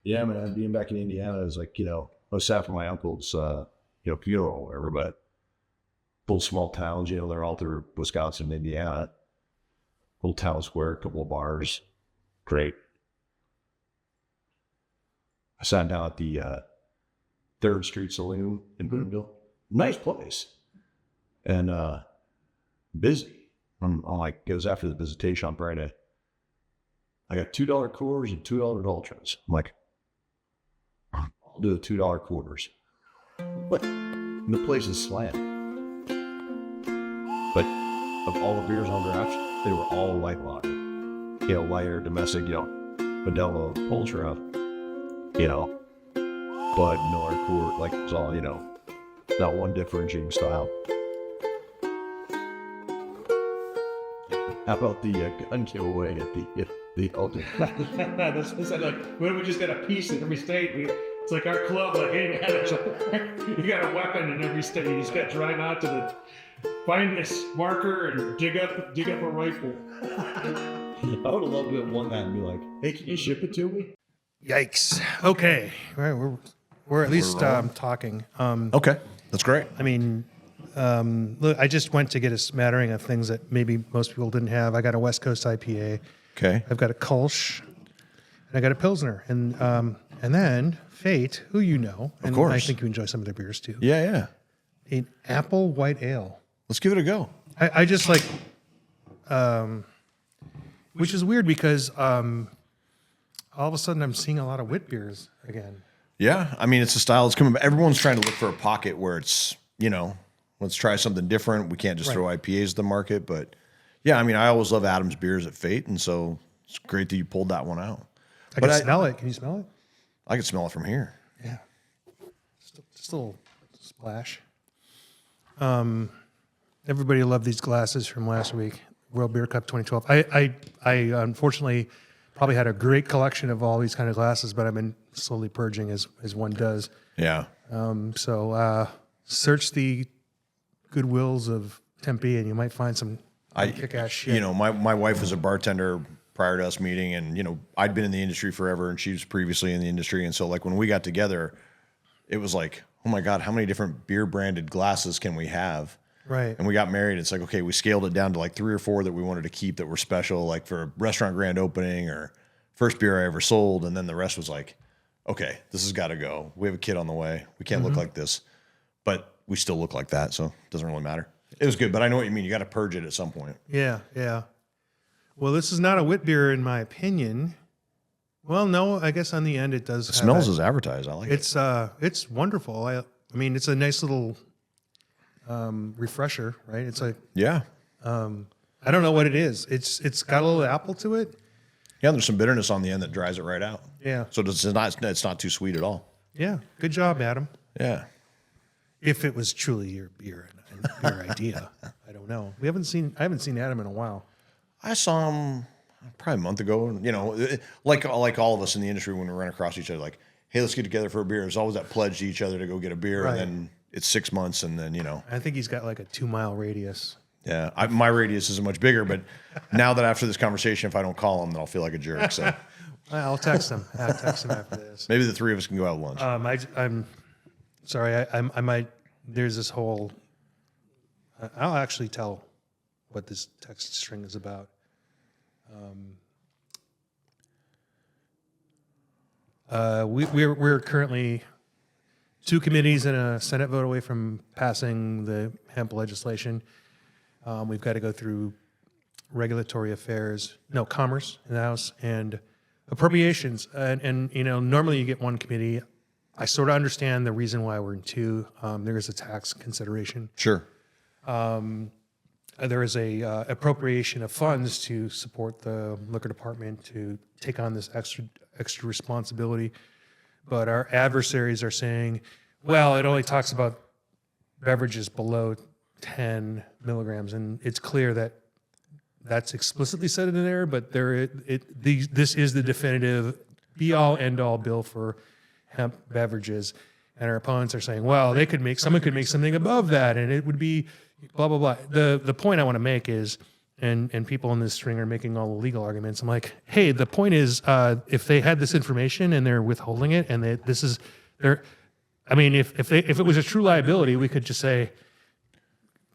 Yeah, man, being back in Indiana is like, I was sad for my uncle's, funeral or whatever, but both small towns, they're all through Wisconsin and Indiana. Little town square, couple of bars. Great. I sat down at the 3rd Street Saloon in Boonville. Nice place. And busy. I'm like, it was after the visitation on Friday. I got $2 Coors and $2 Ultras. I'm like, I'll do the $2 quarters. But the place is slammed. But of all the beers on draft, they were all light lager. Lighter, domestic, Modelo, Ultra, Bud, Miller, Coors, like it's all, not one differentiating style. How about the gun giveaway at the Ultra? That's like, when we just got a piece in every state. It's like our club, like, hey man, you got a weapon in every state. You just got to drive out to find this marker and dig up a rifle. I would have loved to have won that and be like, hey, can you ship it to me? Yikes. Okay. Right, we're at least talking. Okay, that's great. I mean, look, I just went to get a smattering of things that maybe most people didn't have. I got a West Coast IPA. Okay. I've got a Kolsch. And I got a Pilsner. And then Fate, who you know. And of course. I think you enjoy some of their beers too. Yeah. An apple white ale. Let's give it a go. I just like, which is weird because all of a sudden I'm seeing a lot of wit beers again. Yeah, I mean, it's a style that's coming back. Everyone's trying to look for a pocket where it's, let's try something different. We can't just throw IPAs at the market. But yeah, I mean, I always love Adam's beers at Fate. And so it's great that you pulled that one out. I can smell it. Can you smell it? I can smell it from here. Yeah. Just a little splash. Everybody loved these glasses from last week, World Beer Cup 2012. I unfortunately probably had a great collection of all these kind of glasses, but I've been slowly purging as one does. Yeah. So search the Goodwills of Tempe, and you might find some kick-ass shit. My wife was a bartender prior to us meeting, and I'd been in the industry forever, and she was previously in the industry, and so like when we got together, it was like, oh my God, how many different beer branded glasses can we have? Right. And we got married. It's like, okay, we scaled it down to like 3 or 4 that we wanted to keep that were special, like for a restaurant grand opening or first beer I ever sold. And then the rest was like, okay, this has got to go. We have a kid on the way. We can't look like this, but we still look like that. So it doesn't really matter. It was good, but I know what you mean. You got to purge it at some point. Yeah. Well, this is not a wit beer in my opinion. Well, no, I guess on the end it does. It smells as advertised. I like it. It's wonderful. I mean, it's a nice little refresher, right? It's like, yeah. I don't know what it is. It's got a little apple to it. Yeah, there's some bitterness on the end that dries it right out. Yeah. So it's not too sweet at all. Yeah. Good job, Adam. Yeah. If it was truly your beer and beer idea, I don't know. I haven't seen Adam in a while. I saw him probably a month ago. Like all of us in the industry, when we run across each other, like, hey, let's get together for a beer. There's always that pledge to each other to go get a beer, right. and then it's 6 months, and then I think he's got like a 2-mile radius. Yeah, my radius isn't much bigger, but now that after this conversation, if I don't call him, then I'll feel like a jerk. So I'll text him. I'll text him after this. Maybe the 3 of us can go out lunch. I'm sorry. I might. There's this whole. I'll actually tell what this text string is about. We're currently 2 committees and a Senate vote away from passing the hemp legislation. We've got to go through regulatory affairs, commerce in the House, and appropriations. And normally you get 1 committee. I sort of understand the reason why we're in 2. There is a tax consideration. Sure. There is a appropriation of funds to support the liquor department to take on this extra responsibility. But our adversaries are saying, well, it only talks about beverages below 10 milligrams, and it's clear that that's explicitly said in there. But this is the definitive be-all, end-all bill for hemp beverages, and our opponents are saying, well, someone could make something above that, and it would be blah blah blah. The point I want to make is and people in this string are making all the legal arguments. I'm like, hey, the point is, if they had this information and they're withholding it, and this is their, I mean, if it was a true liability, we could just say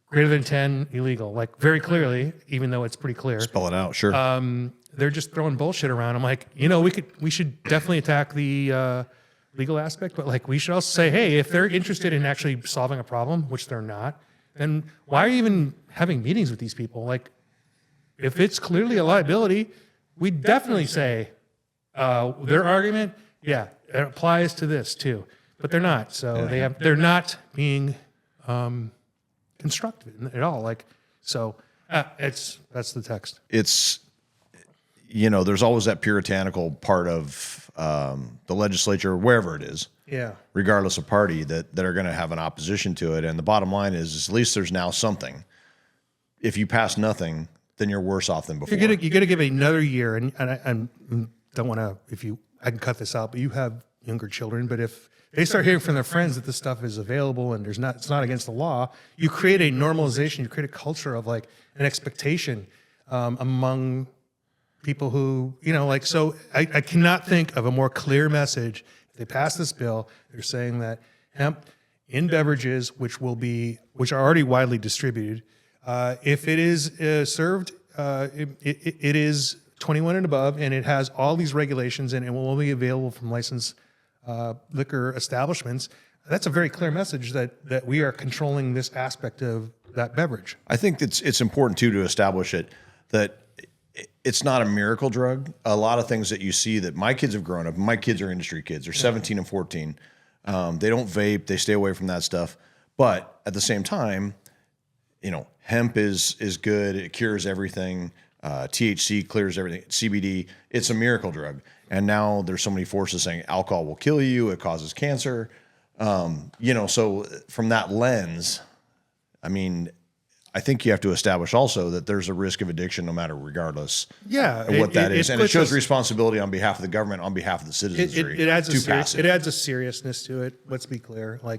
greater than 10 illegal, like very clearly, even though it's pretty clear. Spell it out, sure. They're just throwing bullshit around. I'm like, we should definitely attack the legal aspect, but like we should also say, hey, if they're interested in actually solving a problem, which they're not, then why are you even having meetings with these people? Like, if it's clearly a liability, we definitely say their argument, yeah, it applies to this too, but they're not. So they're not being constructive at all. Like, so that's the text. It's, there's always that puritanical part of the legislature, wherever it is, Yeah. regardless of party, that are going to have an opposition to it. And the bottom line is at least there's now something. If you pass nothing, then you're worse off than before. You're gonna give it another year, and I don't want to. I can cut this out, but you have younger children. But if they start hearing from their friends that this stuff is available and it's not against the law, you create a normalization. You create a culture of like an expectation among people who like. So I cannot think of a more clear message. If they pass this bill, they're saying that hemp in beverages, which are already widely distributed. If it is served, it is 21 and above, and it has all these regulations, and it will only be available from licensed liquor establishments. That's a very clear message that we are controlling this aspect of that beverage. I think it's important too to establish it that it's not a miracle drug. A lot of things that you see that my kids have grown up. My kids are industry kids. They're 17 and 14. They don't vape. They stay away from that stuff. But at the same time, hemp is good. It cures everything. THC clears everything. CBD, it's a miracle drug. And now there's so many forces saying alcohol will kill you. It causes cancer. So from that lens, I mean, I think you have to establish also that there's a risk of addiction no matter regardless of what that is. And it shows responsibility on behalf of the government, on behalf of the citizens. It adds a seriousness to it. Let's be clear. I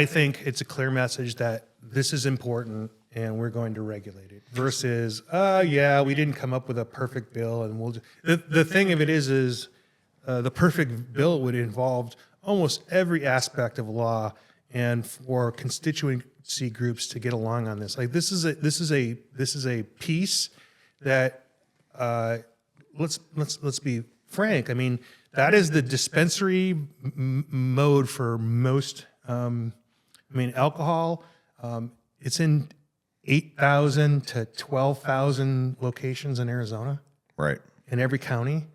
think it's a clear message that this is important and we're going to regulate it versus, we didn't come up with a perfect bill and the thing of it is the perfect bill would involve almost every aspect of law and for constituency groups to get along on this. Like this is a piece that, let's be frank. I mean, that is the dispensary mode for most. Alcohol. It's in 8,000 to 12,000 locations in Arizona, Right. in every county,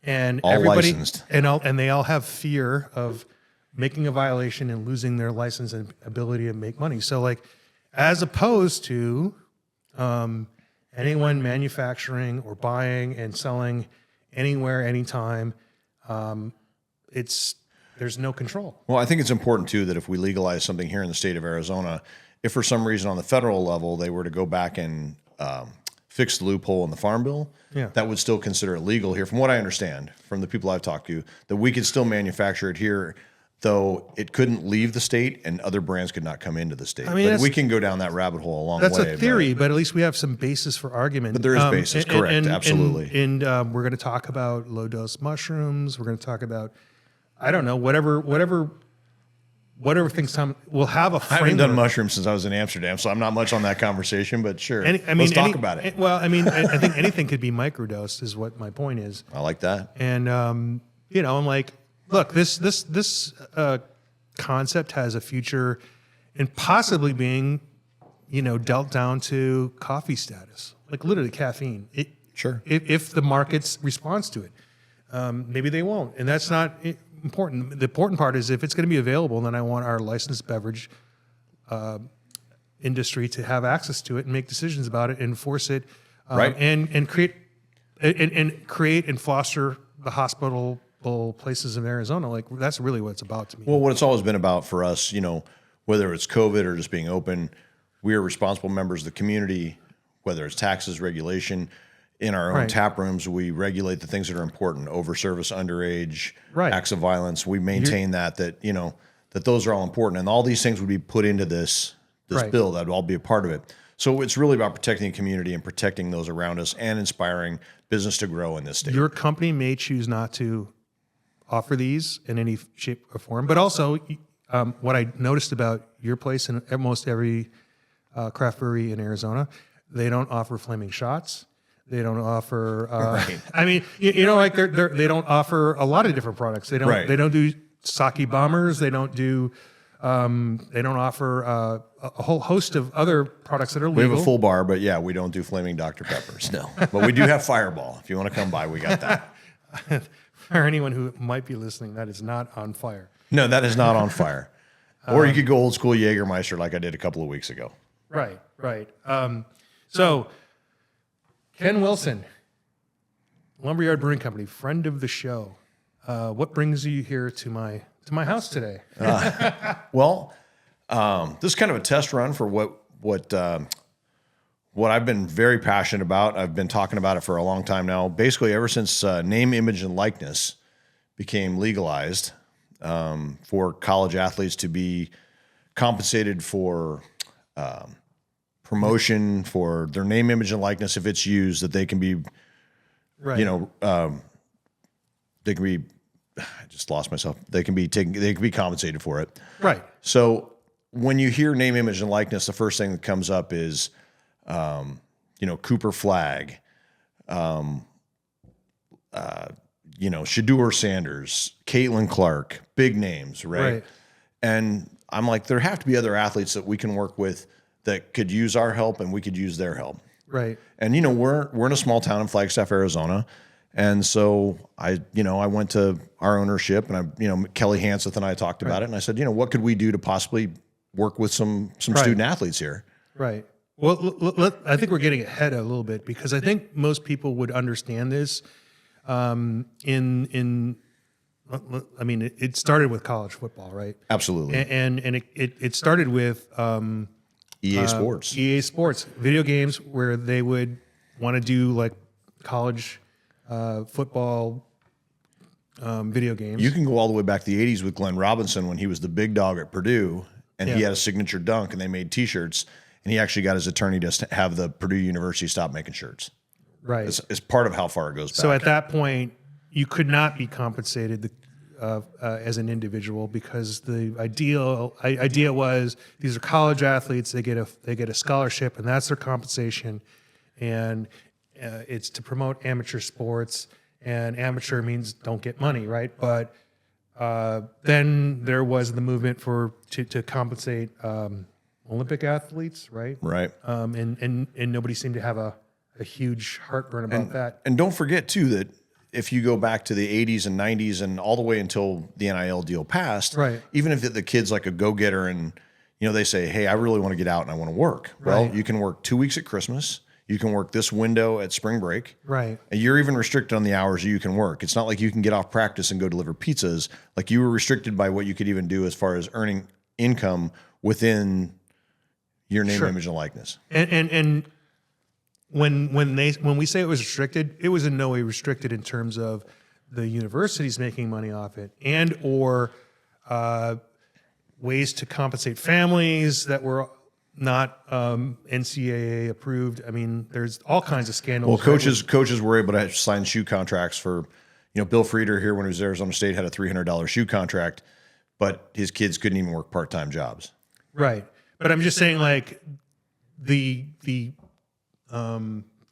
and All everybody licensed. and they all have fear of making a violation and losing their license and ability to make money. So, like, as opposed to anyone manufacturing or buying and selling anywhere, anytime, there's no control. Well, I think it's important too that if we legalize something here in the state of Arizona, if for some reason on the federal level they were to go back and fix the loophole in the Farm Bill, that would still consider it legal here. From what I understand from the people I've talked to, that we could still manufacture it here, though it couldn't leave the state and other brands could not come into the state. But we can go down that rabbit hole a long way. That's a theory, but at least we have some basis for argument. But there is basis, correct, absolutely. And we're going to talk about low-dose mushrooms. We're going to talk about, I don't know, whatever things come. We'll have a framework. I haven't done mushrooms since I was in Amsterdam, so I'm not much on that conversation, but sure. Let's talk about it. Well, I think anything could be microdosed is what my point is. I like that. And, I'm like, look, this concept has a future in possibly being, dealt down to coffee status, like literally caffeine. Sure. If the market's responds to it, maybe they won't, and that's not important. The important part is if it's going to be available, then I want our licensed beverage industry to have access to it and make decisions about it, and enforce it, Right. and create and foster the hospitable places in Arizona. Like that's really what it's about to me. Well, what it's always been about for us, whether it's COVID or just being open, we are responsible members of the community, whether it's taxes, regulation. In our own tap rooms, we regulate the things that are important: over service, underage, acts of violence. We maintain that that those are all important, and all these things would be put into this Right. bill. That would all be a part of it. So it's really about protecting the community and protecting those around us and inspiring business to grow in this state. Your company may choose not to offer these in any shape or form, but also what I noticed about your place and almost every craft brewery in Arizona, they don't offer flaming shots. They don't offer. I mean, you know, like they don't offer a lot of different products. They don't. Right. They don't do sake bombers. They don't do. They don't offer a whole host of other products that are We legal. have a full bar, but yeah, we don't do flaming Dr. Peppers. No, but we do have Fireball. If you want to come by, we got that. For anyone who might be listening, that is not on fire. No, that is not on fire. Or you could go old school Jägermeister like I did a couple of weeks ago. Right, right. So, Ken Wilson, Lumberyard Brewing Company, friend of the show. What brings you here to my house today? Well, this is kind of a test run for what I've been very passionate about. I've been talking about it for a long time now. Basically, ever since name, image, and likeness became legalized for college athletes to be compensated for promotion for their name, image, and likeness if it's used, that they can be, Right. you know, they can be. I just lost myself. They can be compensated for it. Right. So when you hear name, image, and likeness, the first thing that comes up is, you know, Cooper Flag, you know, Shedeur Sanders, Caitlin Clark, big names, right? Right. And I'm like, there have to be other athletes that we can work with that could use our help and we could use their help. Right. And, you know, we're in a small town in Flagstaff, Arizona. And so I went to our ownership and Kelly Hanseth and I talked about it. And I said, you know, what could we do to possibly work with some student athletes here? Right. Well, I think we're getting ahead a little bit because I think most people would understand this. I mean, it started with college football, right? Absolutely. And it started with EA Sports. EA Sports video games where they would want to do like college football video games. You can go all the way back to the 80s with Glenn Robinson when he was the big dog at Purdue and he Yeah. had a signature dunk and they made T-shirts and he actually got his attorney to have the Purdue University stop making shirts. Right. It's part of how far it goes back. So at that point, you could not be compensated as an individual because the idea was these are college athletes. They get a scholarship, and that's their compensation, and it's to promote amateur sports. And amateur means don't get money, right? But then there was the movement to compensate Olympic athletes, right? Right. And nobody seemed to have a huge heartburn about that. And don't forget too that if you go back to the 80s and 90s and all the way until the NIL deal passed, Right. even if the kid's like a go-getter and they say, hey, I really want to get out and I want to work. Well, Right. you can work 2 weeks at Christmas. You can work this window at spring break. Right. And you're even restricted on the hours you can work. It's not like you can get off practice and go deliver pizzas. Like you were restricted by what you could even do as far as earning income within your name, Sure. image, and likeness. And when we say it was restricted, it was in no way restricted in terms of the universities making money off it and or ways to compensate families that were not NCAA approved. I mean, there's all kinds of scandals. Well, coaches were able to sign shoe contracts for, Bill Frieder here when he was at Arizona State had a $300 shoe contract, but his kids couldn't even work part-time jobs. Right. But I'm just saying, like, the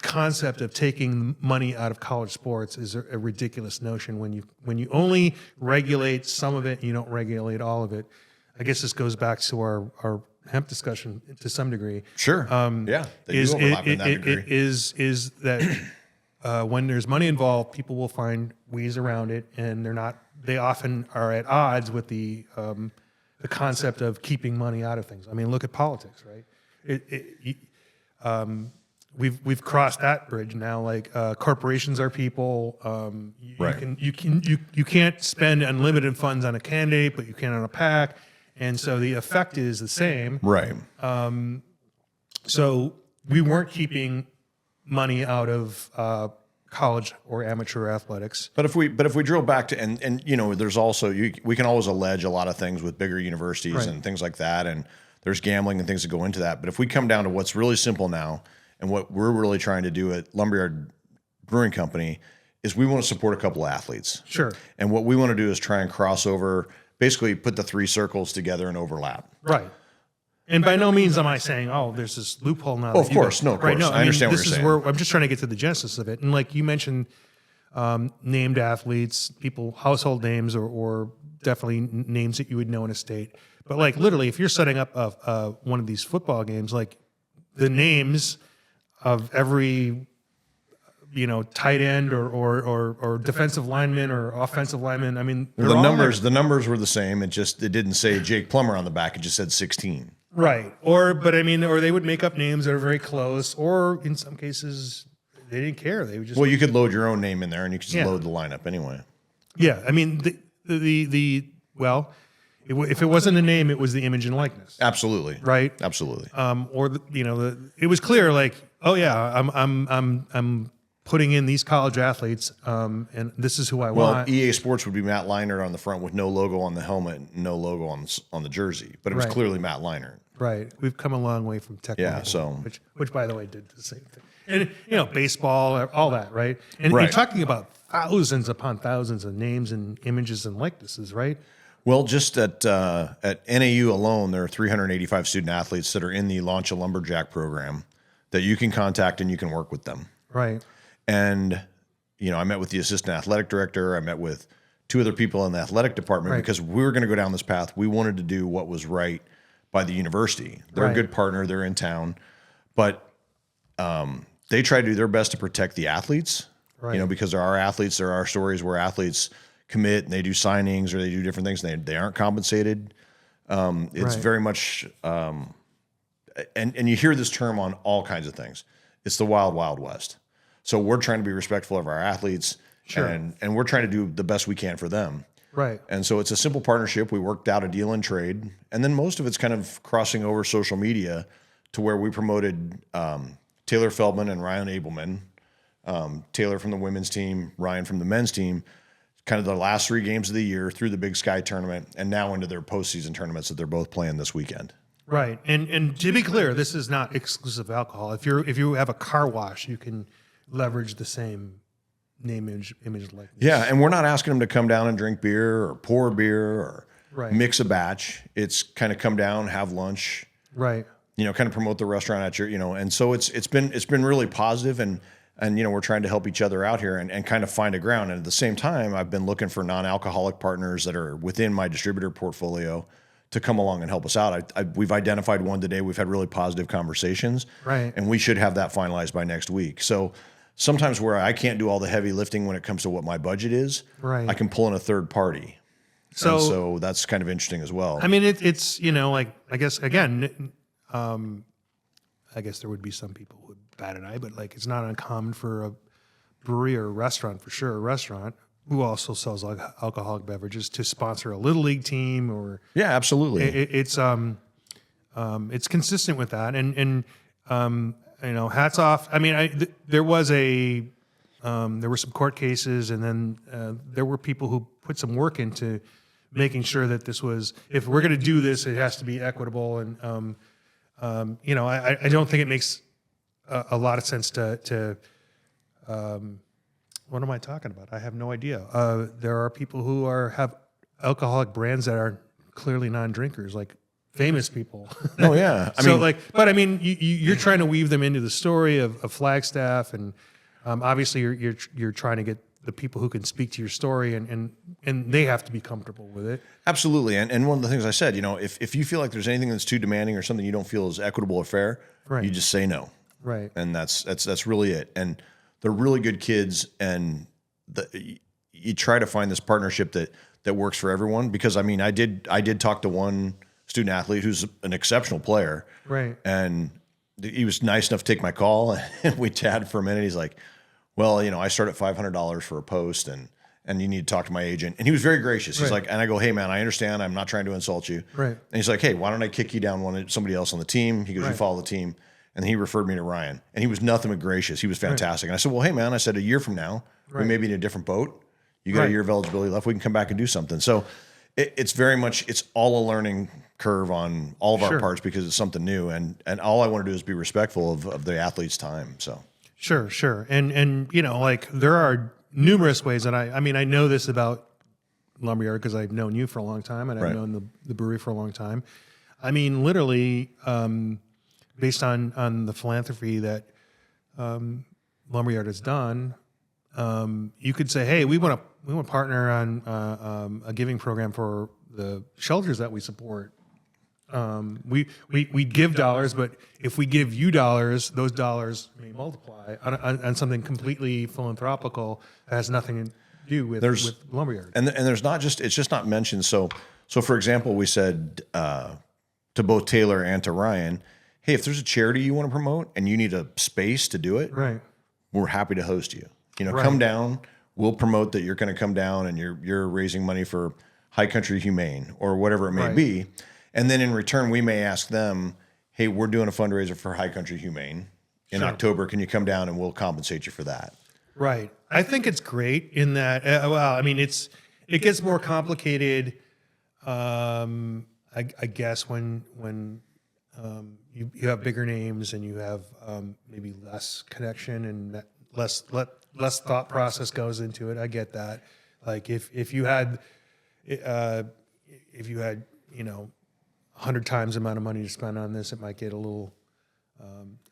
concept of taking money out of college sports is a ridiculous notion when you only regulate some of it, you don't regulate all of it. I guess this goes back to our hemp discussion to some degree. Sure. Yeah. They do overlap in that degree. Is that when there's money involved, people will find ways around it, and they often are at odds with the concept of keeping money out of things. I mean, look at politics, right? We've crossed that bridge now. Like corporations are people. Right. You can't spend unlimited funds on a candidate, but you can on a PAC, and so the effect is the same. Right. So we weren't keeping money out of college or amateur athletics. But if we drill back to and you know, there's also we can always allege a lot of things with bigger universities Right. and things like that, and there's gambling and things that go into that. But if we come down to what's really simple now, and what we're really trying to do at Lumberyard Brewing Company is we want to support a couple of athletes. Sure. And what we want to do is try and cross over, basically put the three circles together and overlap. Right. And by no means am I saying, oh, there's this loophole now. Oh, that of you course. guys- No, of right, course. No, I understand what this you're is saying. where I'm just trying to get to the genesis of it. And like you mentioned, named athletes, people, household names, or definitely names that you would know in a state. But like literally, if you're setting up one of these football games, like the names of every tight end or defensive lineman or offensive lineman. I mean, they're The all numbers were the same. It didn't say Jake Plummer on the back. It just said 16. right. Or they would make up names that are very close, or in some cases they didn't care. They would just Well, you could load your own name in there, and you could just Yeah. load the lineup anyway. yeah. I mean if it wasn't a name, it was the image and likeness, Absolutely. right? Absolutely. It was clear, like, oh yeah, I'm putting in these college athletes, and this is who I Well, want. EA Sports would be Matt Leinart on the front with no logo on the helmet, no logo on the jersey, but it was Right. clearly Matt Leinart. Right. We've come a long way from technical. Yeah, so- which by the way did the same thing. And baseball, all that, right? And Right. you're talking about thousands upon thousands of names and images and likenesses, right? Well, just at NAU alone, there are 385 student athletes that are in the Launch a Lumberjack program that you can contact and you can work with them. Right. And, I met with the assistant athletic director. I met with two other people in the athletic department Right. because we were going to go down this path. We wanted to do what was right by the university. They're Right. a good partner. They're in town. But they try to do their best to protect the athletes, Right. because there are athletes, there are stories where athletes commit and they do signings or they do different things and they aren't compensated. It's Right. very much, and you hear this term on all kinds of things. It's the wild, wild west. So we're trying to be respectful of our athletes, Sure. and we're trying to do the best we can for them. Right. And so it's a simple partnership. We worked out a deal in trade, and then most of it's kind of crossing over social media to where we promoted Taylor Feldman and Ryan Abelman, Taylor from the women's team, Ryan from the men's team, kind of the last 3 games of the year through the Big Sky tournament, and now into their postseason tournaments that they're both playing this weekend. Right. And to be clear, this is not exclusive alcohol. If you have a car wash, you can leverage the same name, image likeness. Yeah, and we're not asking them to come down and drink beer or pour beer or Right. mix a batch. It's kind of come down, have lunch, Right. kind of promote the restaurant at your, and so it's been really positive, and we're trying to help each other out here and kind of find a ground. And at the same time, I've been looking for non-alcoholic partners that are within my distributor portfolio to come along and help us out. We've identified one today. We've had really positive conversations, Right. and we should have that finalized by next week. So sometimes where I can't do all the heavy lifting when it comes to what my budget is, Right. I can pull in a third party. So, And so that's kind of interesting as well. I mean, it's like, I guess again, I guess there would be some people who would bat an eye, but like it's not uncommon for a brewery or a restaurant, for sure, a restaurant who also sells like alcoholic beverages to sponsor a little league team, or yeah, absolutely. it's consistent with that, and hats off. I mean, there were some court cases, and then there were people who put some work into making sure that this was, if we're going to do this, it has to be equitable. And I don't think it makes a lot of sense to what am I talking about? I have no idea. There are people who have alcoholic brands that are clearly non-drinkers, like famous people. Oh yeah. I mean, you're trying to weave them into the story of Flagstaff, and obviously you're trying to get the people who can speak to your story, and they have to be comfortable with it. Absolutely. And one of the things I said, if you feel like there's anything that's too demanding or something you don't feel is equitable or fair, Right. you just say no. Right. And that's really it. And they're really good kids, and you try to find this partnership that works for everyone, because I mean, I did talk to one student athlete who's an exceptional player. Right. And he was nice enough to take my call, and we chatted for a minute. He's like, well, I start at $500 for a post, and you need to talk to my agent. And he was very gracious. He's Right. like, and I go, hey man, I understand. I'm not trying to insult you. Right. And he's like, hey, why don't I kick you down somebody else on the team? He goes, you Right. follow the team. And he referred me to Ryan, and he was nothing but gracious. He was fantastic. And I said, well, hey man, I said, a year from now, we may be in a different boat. You got a year of eligibility left. We can come back and do something. So it's very much, it's all a learning curve on all of our parts because it's something new. And all I want to do is be respectful of the athlete's time. So Sure. And you know, like there are numerous ways that I mean, I know this about Lumberyard because I've known you for a long time and I've known the brewery for a long time. I mean, literally, based on the philanthropy that Lumberyard has done, you could say, hey, we want to partner on a giving program for the shelters that we support. We give dollars, but if we give you dollars, those dollars may multiply on something completely philanthropical that has nothing to do with Lumberyard. And there's not just, it's just not mentioned. So for example, we said to both Taylor and to Ryan, hey, if there's a charity you want to promote and you need a space to do it, Right. we're happy to host you. You know, come down. We'll promote that you're going to come down and you're raising money for High Country Humane or whatever it may be. And then in return, we may ask them, hey, we're doing a fundraiser for High Country Humane in October. Can you come down and we'll compensate you for that? Right. I think it's great in that, well, I mean, it gets more complicated, I guess, when you have bigger names and you have maybe less connection and that less thought process goes into it. I get that. Like if you had, you know, 100 times the amount of money to spend on this, it might get a little,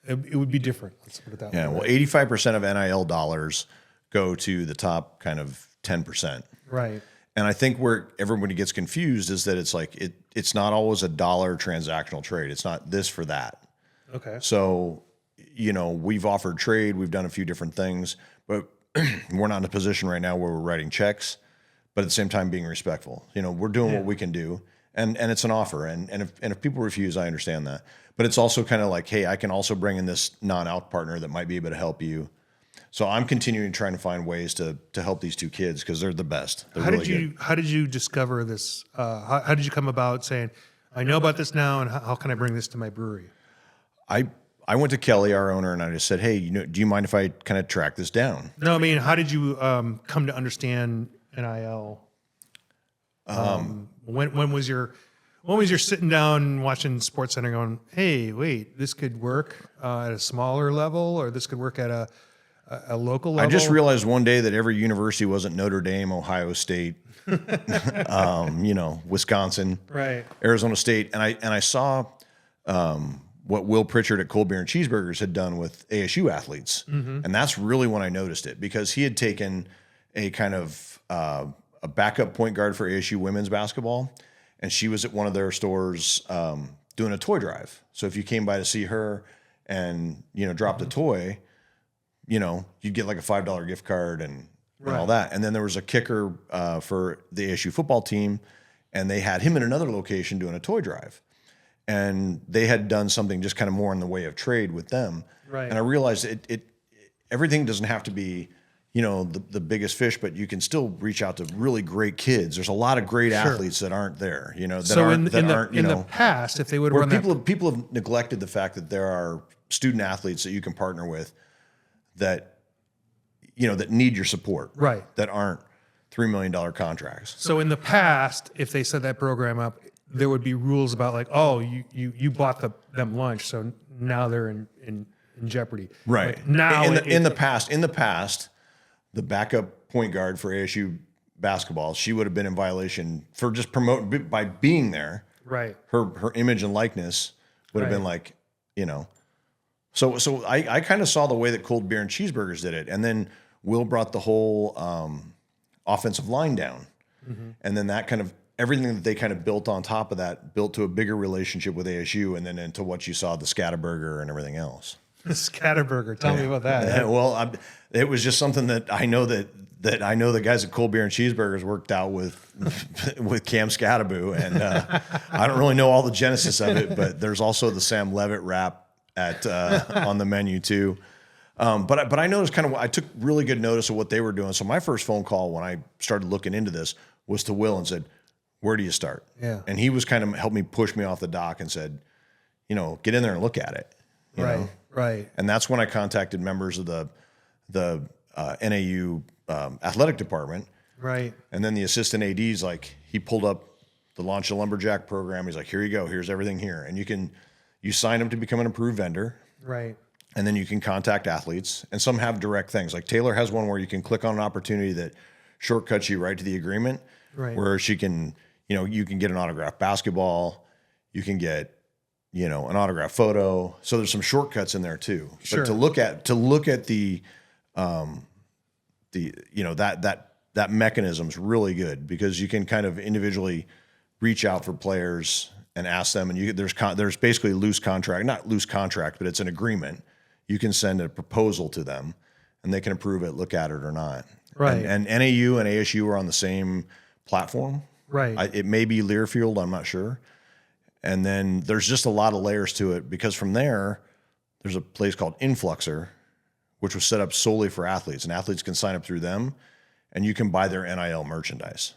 it would be different. Let's put it that way. Yeah. Well, 85% of NIL dollars go to the top kind of 10%. Right. And I think where everybody gets confused is that it's like, it's not always a dollar transactional trade. It's not this for that. Okay. So, you know, we've offered trade, we've done a few different things, but we're not in a position right now where we're writing checks, but at the same time being respectful. You know, we're doing what we can do, and it's an offer. And if people refuse, I understand that. But it's also kind of like, hey, I can also bring in this non-out partner that might be able to help you. So I'm continuing trying to find ways to help these two kids because they're the best. They're How really did good. how did you discover this? How did you come about saying, I know about this now, and how can I bring this to my brewery? I went to Kelly, our owner, and I just said, hey, you know, do you mind if I kind of track this down? No, I mean, how did you come to understand NIL? When was your sitting down watching Sports Center going, hey, wait, this could work at a smaller level, or this could work at a local level? I just realized one day that every university wasn't Notre Dame, Ohio State, you know, Wisconsin, Right. Arizona State, and I saw what Will Pritchard at Cold Beer and Cheeseburgers had done with ASU athletes, and that's really when I noticed it because he had taken a kind of a backup point guard for ASU women's basketball, and she was at one of their stores doing a toy drive. So if you came by to see her and you know dropped a toy, you know, you'd get like a $5 gift card and all that. And then there was a kicker for the ASU football team, and they had him in another location doing a toy drive. And they had done something just kind of more in the way of trade with them. Right. And I realized everything doesn't have to be, you know, the biggest fish, but you can still reach out to really great kids. There's a lot of great athletes that aren't there, you know, that So aren't, in the past, if they would where run that, people have neglected the fact that there are student athletes that you can partner with that, you know, that need your support, Right. that aren't $3 million contracts. so in the past, if they set that program up, there would be rules about like, oh, you bought them lunch, so now they're in jeopardy. Right. Like now in the past, the backup point guard for ASU basketball, she would have been in violation for just promoting by being there. Right. Her image and likeness would have been like, you know. So I kind of saw the way that Cold Beer and Cheeseburgers did it, and then Will brought the whole offensive line down, and then that kind of everything that they kind of built on top of that built to a bigger relationship with ASU, and then into what you saw, the Scatterburger and everything else. Scatterburger. Tell me about that. Well, it was just something that I know that I know the guys at Cold Beer and Cheeseburgers worked out with Cam Scatteraboo, and I don't really know all the genesis of it, but there's also the Sam Levitt rap at on the menu too. But I noticed I took really good notice of what they were doing. So my first phone call when I started looking into this was to Will and said, where do you start? Yeah. And he was kind of helped me push me off the dock and said, you know, get in there and look at it. you Right. know? Right. And that's when I contacted members of the NAU athletic department. Right. And then the assistant AD's like, he pulled up the Launch a Lumberjack program. He's like, here you go. Here's everything here. And you sign them to become an approved vendor. Right. And then you can contact athletes. And some have direct things. Like Taylor has one where you can click on an opportunity that shortcuts you right to the agreement. Right. Where she can, you can get an autographed basketball. You can get, an autographed photo. So there's some shortcuts in there too. Sure. But to look at that mechanism's really good because you can kind of individually reach out for players and ask them, and there's basically not loose contract, but it's an agreement. You can send a proposal to them and they can approve it, look at it or not. Right. And NAU and ASU are on the same platform. Right. It may be Learfield, I'm not sure. And then there's just a lot of layers to it because from there's a place called Influxer, which was set up solely for athletes, and athletes can sign up through them and you can buy their NIL merchandise.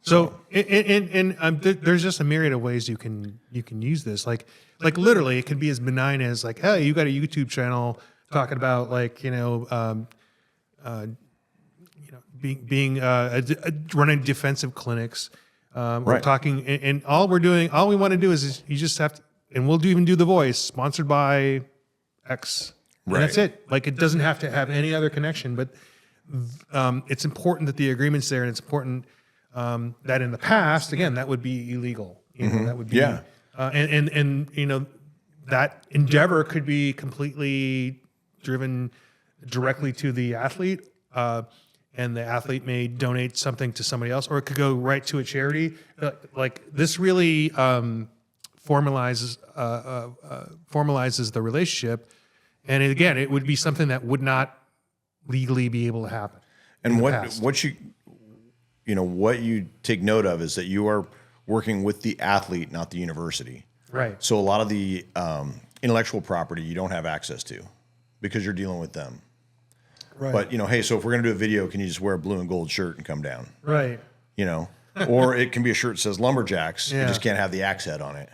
So, there's just a myriad of ways you can use this. Like literally, it can be as benign as like, hey, you got a YouTube channel talking about like running defensive clinics. We're Right. talking, and all we want to do is you just have to, and we'll even do the voice sponsored by X. And Right. that's it. Like it doesn't have to have any other connection, but it's important that the agreement's there, and it's important that in the past, again, that would be illegal. That would be, Yeah. and that endeavor could be completely driven directly to the athlete, and the athlete may donate something to somebody else, or it could go right to a charity. Like this really formalizes the relationship, and again, it would be something that would not legally be able to happen. And past. what you take note of is that you are working with the athlete, not the university. Right. So a lot of the intellectual property you don't have access to because you're dealing with them. Right. But hey, so if we're gonna do a video, can you just wear a blue and gold shirt and come down? Right. Or it can be a shirt that says Lumberjacks. Yeah. You just can't have the axe head on it.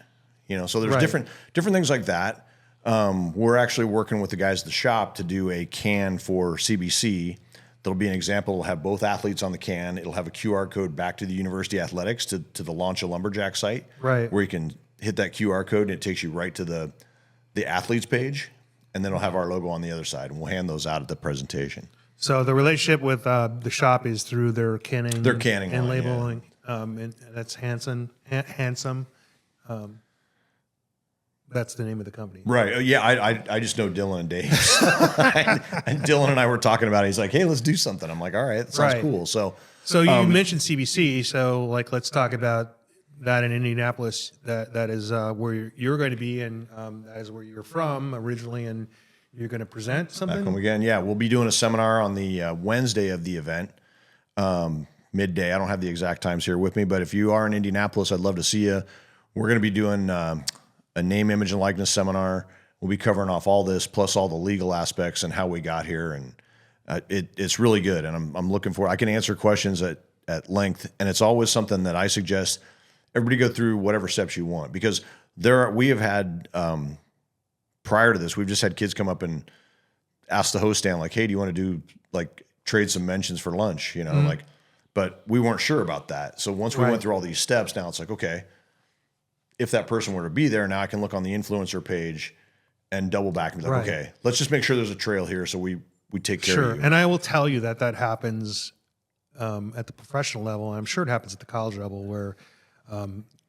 So there's Right. different things like that. We're actually working with the guys at the shop to do a can for CBC. That'll be an example. It'll have both athletes on the can. It'll have a QR code back to the University Athletics to the Launch a Lumberjack site, Right. where you can hit that QR code and it takes you right to the athletes page, and then it'll have our logo on the other side, and we'll hand those out at the presentation. So the relationship with the shop is through their canning, and line, labeling, and that's Handsome. That's the name of the company. Right. Yeah. I just know Dylan and Dave. And Dylan and I were talking about it. He's like, hey, let's do something. I'm like, all right, that sounds Right. cool. So You mentioned CBC, so like let's talk about that in Indianapolis. That is where you're going to be, and that is where you're from originally, and you're going to present something. come again. Yeah. We'll be doing a seminar on the Wednesday of the event, midday. I don't have the exact times here with me, but if you are in Indianapolis, I'd love to see you. We're going to be doing a name, image, and likeness seminar. We'll be covering off all this, plus all the legal aspects and how we got here. And it's really good. And I'm looking for, I can answer questions at length. And it's always something that I suggest everybody go through whatever steps you want, because we have had, prior to this, we've just had kids come up and ask the host stand, like, hey, do you want to do like trade some mentions for lunch? But we weren't sure about that. So once we Right. went through all these steps, now it's like, okay, if that person were to be there, now I can look on the influencer page and double back and be like, Right. okay, let's just make sure there's a trail here so we take care Sure, of you. and I will tell you that happens at the professional level. I'm sure it happens at the college level where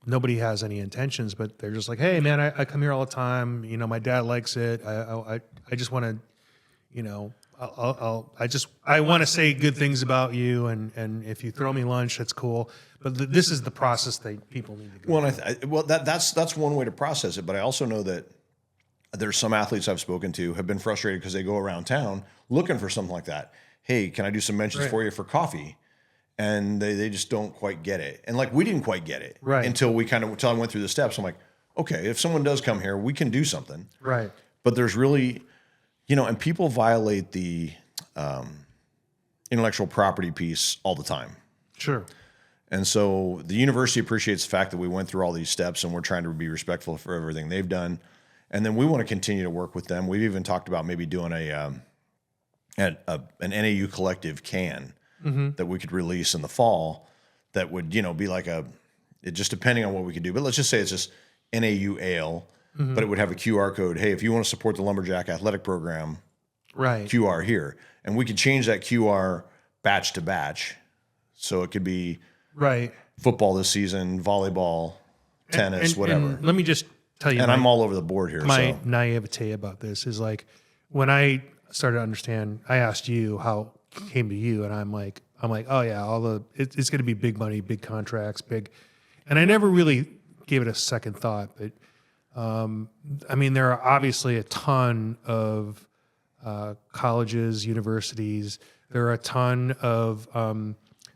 nobody has any intentions, but they're just like, hey, man, I come here all the time. My dad likes it. I just want to, I want to say good things about you, and if you throw me lunch, that's cool. But this is the process that people need to go. Well, and that's one way to process it. But I also know that there's some athletes I've spoken to have been frustrated because they go around town looking for something like that. Hey, can I do some mentions Right. for you for coffee? And they just don't quite get it. And like we didn't quite get it Right. until I went through the steps. I'm like, okay, if someone does come here, we can do something. Right. But there's really, and people violate the intellectual property piece all the time. Sure. And so the university appreciates the fact that we went through all these steps and we're trying to be respectful for everything they've done. And then we want to continue to work with them. We've even talked about maybe doing an NAU collective can that we could release in the fall that would, be like it just depending on what we could do. But let's just say it's just NAU ale, but it would have a QR code. Hey, if you want to support the Lumberjack athletic program, Right. QR here. And we could change that QR batch to batch. So it could be Right. football this season, volleyball, tennis, whatever. And let me just tell you, And I'm all over the board here. my So naivete about this is like when I started to understand, I asked you how it came to you, and I'm like, oh yeah, it's going to be big money, big contracts, big, and I never really gave it a second thought. But I mean, there are obviously a ton of colleges, universities. There are a ton of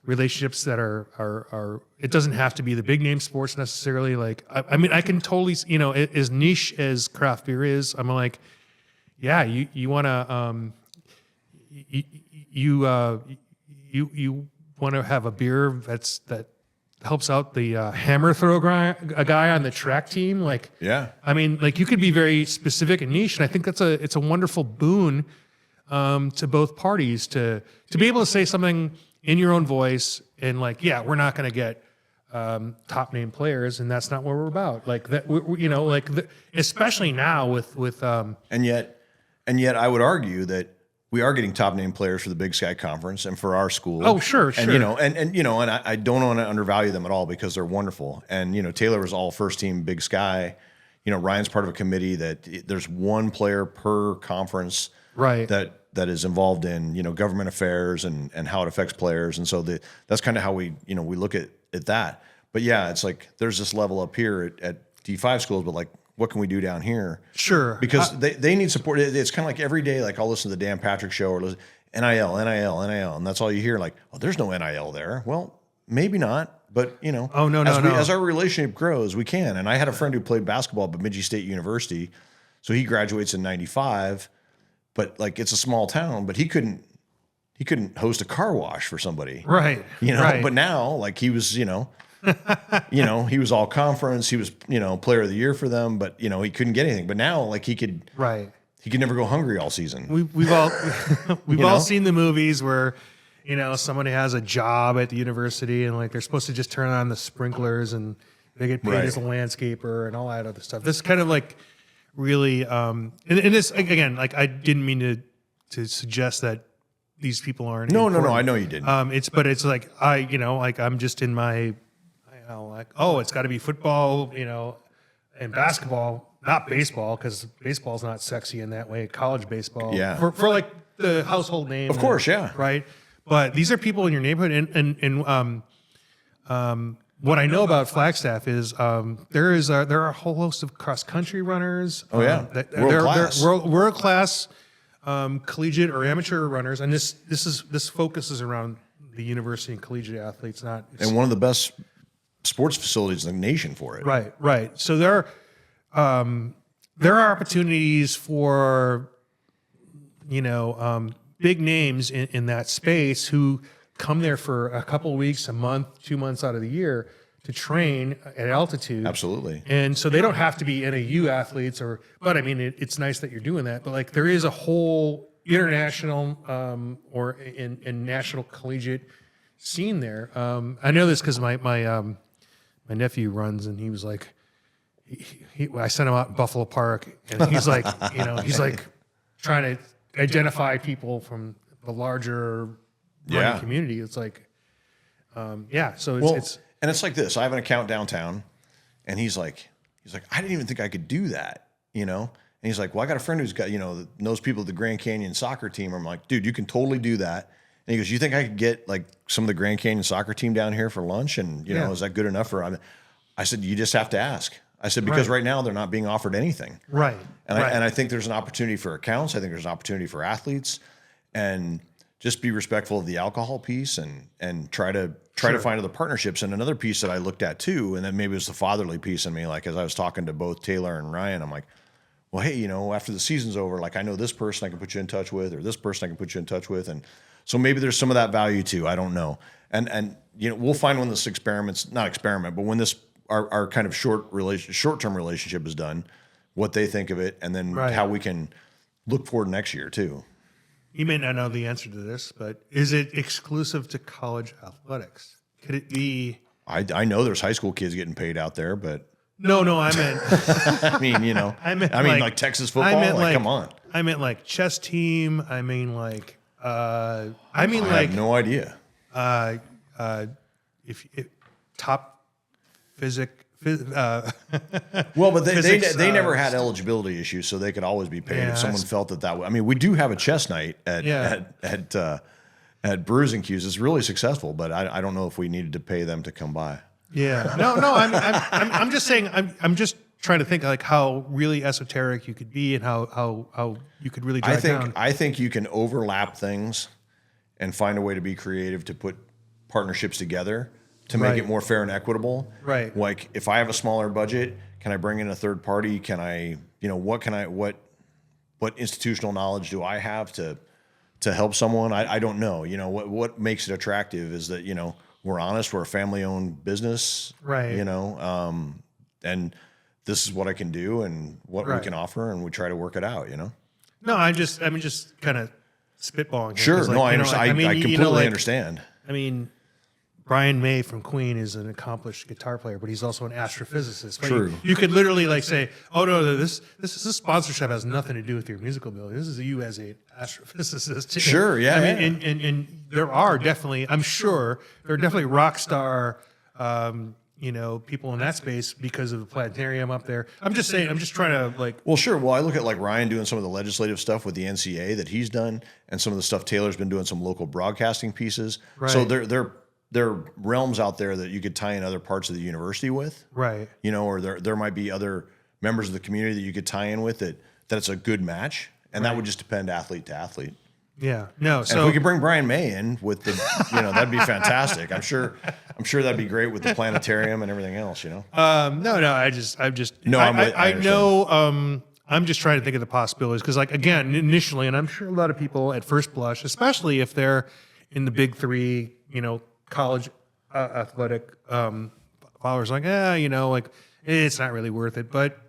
relationships that are. It doesn't have to be the big name sports necessarily. Like, I mean, I can totally, as niche as craft beer is, I'm like, yeah, you want to, you want to have a beer that helps out the hammer throw a guy on the track team. Like, yeah. I mean, like you could be very specific and niche, and I think it's a wonderful boon to both parties to be able to say something in your own voice and like, yeah, we're not going to get top name players, and that's not what we're about. Like that, especially now with And yet I would argue that we are getting top name players for the Big Sky Conference and for our school. Oh, sure. And I don't want to undervalue them at all because they're wonderful. And Taylor was all first team Big Sky. Ryan's part of a committee that there's one player per conference right. that is involved in government affairs and how it affects players. And so that's kind of how we we look at that. But yeah, it's like there's this level up here at D5 schools, but like what can we do down here? Sure. Because they need support. It's kind of like every day, like I'll listen to the Dan Patrick show or listen, NIL, and that's all you hear. Like, oh, there's no NIL there. Well, maybe not, but Oh, no. as our relationship grows, we can. And I had a friend who played basketball at Bemidji State University, so he graduates in '95. But like it's a small town, but he couldn't host a car wash for somebody, Right. Right. But now, like he was, he was all conference. He was, player of the year for them, but he couldn't get anything. But now, like he could never go hungry all season. We've all seen the movies where somebody has a job at the university and like they're supposed to just turn on the sprinklers and they get paid as a landscaper and all that other stuff. This is kind of like really and this again, like I didn't mean to suggest that these people aren't No, important. I know you didn't. It's like like I'm just in my it's got to be football, and basketball, not baseball, because baseball's not sexy in that way. College baseball, Yeah. for like the household name, Of course, yeah. right. But these are people in your neighborhood, and what I know about Flagstaff is there are a whole host of cross country runners. Oh, yeah. They're world class collegiate or amateur runners, and this focuses around the university and collegiate athletes, not And one of the best sports facilities in the nation for it. Right. So there are opportunities for big names in that space who come there for a couple of weeks, a month, 2 months out of the year to train at altitude. Absolutely. And so they don't have to be NAU athletes but I mean, it's nice that you're doing that. But like there is a whole international or in national collegiate scene there. I know this because my nephew runs, and he was like, I sent him out in Buffalo Park, and he's like, he's like trying to identify people from the larger running community. It's like, so it's and it's like this. I have an account downtown, and he's like, I didn't even think I could do that, And he's like, well, I got a friend who's got, that knows people at the Grand Canyon soccer team. I'm like, dude, you can totally do that. And he goes, you think I could get like some of the Grand Canyon soccer team down here for lunch? And, is that good enough for, I said, you just have to ask. I said, because right now they're not being offered anything. Right. And I think there's an opportunity for accounts. I think there's an opportunity for athletes, and just be respectful of the alcohol piece and try to find other partnerships. And another piece that I looked at too, and then maybe it was the fatherly piece in me, like as I was talking to both Taylor and Ryan, I'm like, well, hey, after the season's over, like I know this person I can put you in touch with, or this person I can put you in touch with. And so maybe there's some of that value too. I don't know. And we'll find when this when this our kind of short-term relationship is done, what they think of it, and then Right. how we can look forward next year too. You may not know the answer to this, but is it exclusive to college athletics? Could it be? I know there's high school kids getting paid out there, but No, I meant I mean, you know, I meant like Texas football. Like, come on. I meant like chess team. I mean like I have no idea. if top Well, but they physics, never had eligibility issues, so they could always be paid Yeah, if someone that's- felt that way. I mean, we do have a chess night Yeah. at Brews and Q's. It's really successful, but I don't know if we needed to pay them to come by. Yeah. No. I'm just saying. I'm just trying to think like how really esoteric you could be and how you could really drive down. I think you can overlap things and find a way to be creative to put partnerships together to make Right. it more fair and equitable. Right. Like if I have a smaller budget, can I bring in a third party? Can I, what institutional knowledge do I have to help someone? I don't know. You know, what makes it attractive is that, we're honest, we're a family owned business. Right. And this is what I can do and what we Right. can offer, and we try to work it out, No, I'm just kind of spitballing. Here, Sure. 'cause, like, No, I you know, understand. like, I you completely know, like, understand. I mean, Brian May from Queen is an accomplished guitar player, but he's also an astrophysicist. But True. You could literally like say, "Oh no, this sponsorship has nothing to do with your musical ability. This is you as a astrophysicist." Sure, yeah, I mean, and there are definitely, I'm sure, there are definitely rock star, people in that space because of the planetarium up there. I'm just saying. I'm just trying to like. Well, sure. Well, I look at like Ryan doing some of the legislative stuff with the NCA that he's done, and some of the stuff Taylor's been doing, some local broadcasting pieces. So Right. there are realms out there that you could tie in other parts of the university with, Right. or there might be other members of the community that you could tie in with that it's a good match, and that would just depend athlete to athlete. Yeah. No. And So if we could bring Brian May in with the, that'd be fantastic. I'm sure that'd be great with the planetarium and everything else. No, I'm just. No, I understand. know. I'm just trying to think of the possibilities because, like, again, initially, and I'm sure a lot of people at first blush, especially if they're in the big three, college athletic followers, like, it's not really worth it. But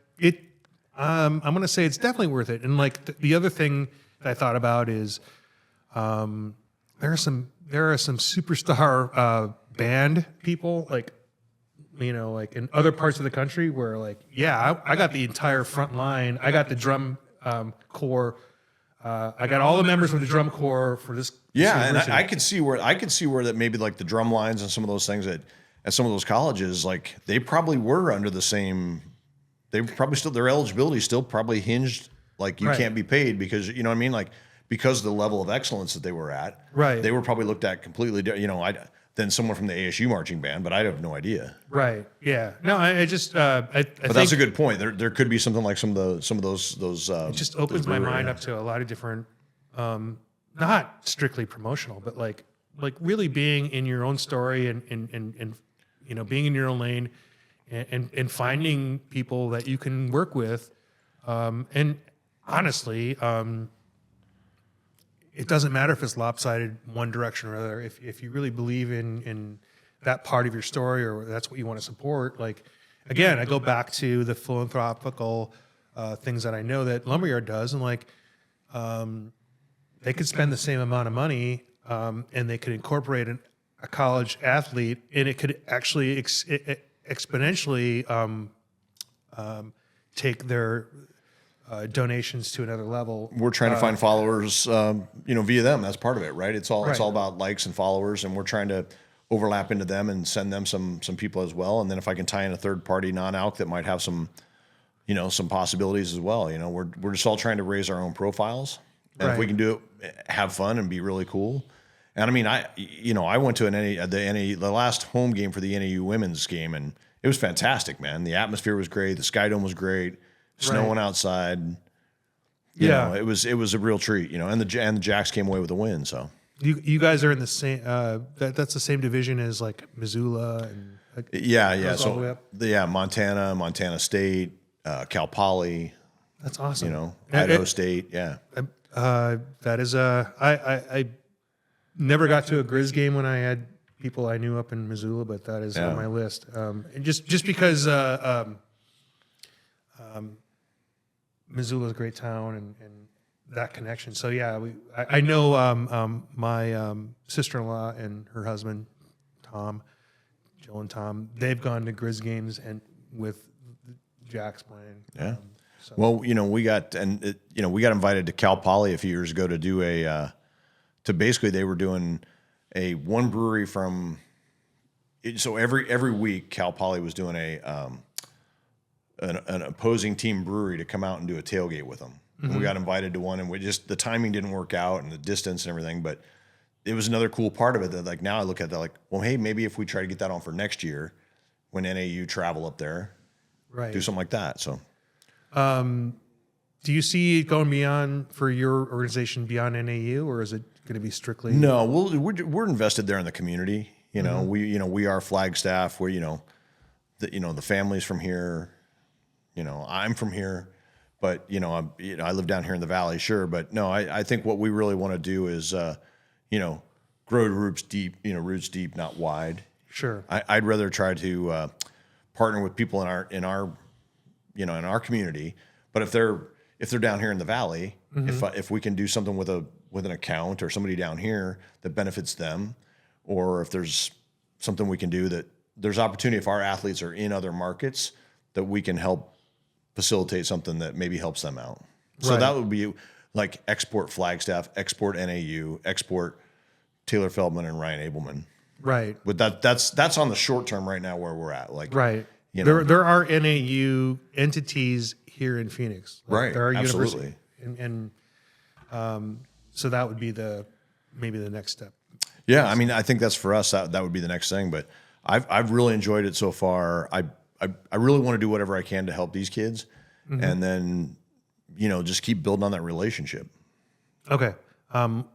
I'm going to say it's definitely worth it. And like the other thing that I thought about is, there are some superstar band people like in other parts of the country where I got the entire front line. I got the drum corps. I got all the members of the drum corps for this. Yeah, and university. I could see where that maybe like the drum lines and some of those things at some of those colleges, like they probably were under the same. They probably still their eligibility still probably hinged like you Right. can't be paid because you know what I mean, like because of the level of excellence that they were at. Right. They were probably looked at completely than someone from the ASU marching band, but I have no idea. Right. Yeah. No, I just I But think that's a good point. There could be something like some of those. it just opens my mind up to a lot of different, not strictly promotional, but like really being in your own story and being in your own lane and finding people that you can work with. And honestly, it doesn't matter if it's lopsided one direction or other. If you really believe in that part of your story or that's what you want to support, like, again, I go back to the philanthropical things that I know that Lumberyard does, and like, they could spend the same amount of money and they could incorporate a college athlete, and it could actually exponentially take their donations to another level. We're trying to find followers, via them. That's part of it, right? It's all Right. about likes and followers, and we're trying to overlap into them and send them some people as well. And then if I can tie in a third party non-alc that might have some possibilities as well. We're just all trying to raise our own profiles, and if we Right. can do it, have fun and be really cool. And I mean, I went to the last home game for the NAU women's game, and it was fantastic, man. The atmosphere was great. The Sky Dome was great. Snowing outside. You know, it was a real treat. And the Jacks came away with a win. So You guys are in the same. That's the same division as like Missoula and like, yeah. goes all the way So up? Montana State, Cal Poly. That's awesome. Idaho State. Yeah. That is I never got to a Grizz game when I had people I knew up in Missoula, but that is on my list. And just because Missoula's a great town and that connection. So yeah, I know my sister-in-law and her husband, Tom, Joe and Tom, they've gone to Grizz games and with Jack's playing. Yeah. Well, we got invited to Cal Poly a few years ago to do to basically they were doing one brewery from. So every week Cal Poly was doing an opposing team brewery to come out and do a tailgate with them. And we got invited to one, and the timing didn't work out and the distance and everything, but it was another cool part of it that like now I look at that like, well, hey, maybe if we try to get that on for next year when NAU travel up there, Right. do something like that. So. Do you see it going beyond for your organization beyond NAU, or is it going to be strictly? No, we're invested there in the community. We are Flagstaff. We're the family's from here. I'm from here, but I live down here in the valley, sure. But no, I think what we really want to do is grow roots deep, not wide. Sure. I'd rather try to partner with people in our community. But if they're down here in the valley, if we can do something with an account or somebody down here that benefits them, or if there's something we can do that there's opportunity if our athletes are in other markets that we can help facilitate something that maybe helps them out. So Right. that would be like export Flagstaff, export NAU, export Taylor Feldman and Ryan Abelman. Right. But that's on the short term right now where we're at. Like Right. There are NAU entities here in Phoenix. Right, There are absolutely. universities, and so that would be maybe the next step. Yeah, I mean, I think that's for us. That would be the next thing. But I've really enjoyed it so far. I really want to do whatever I can to help these kids, and then just keep building on that relationship. Okay.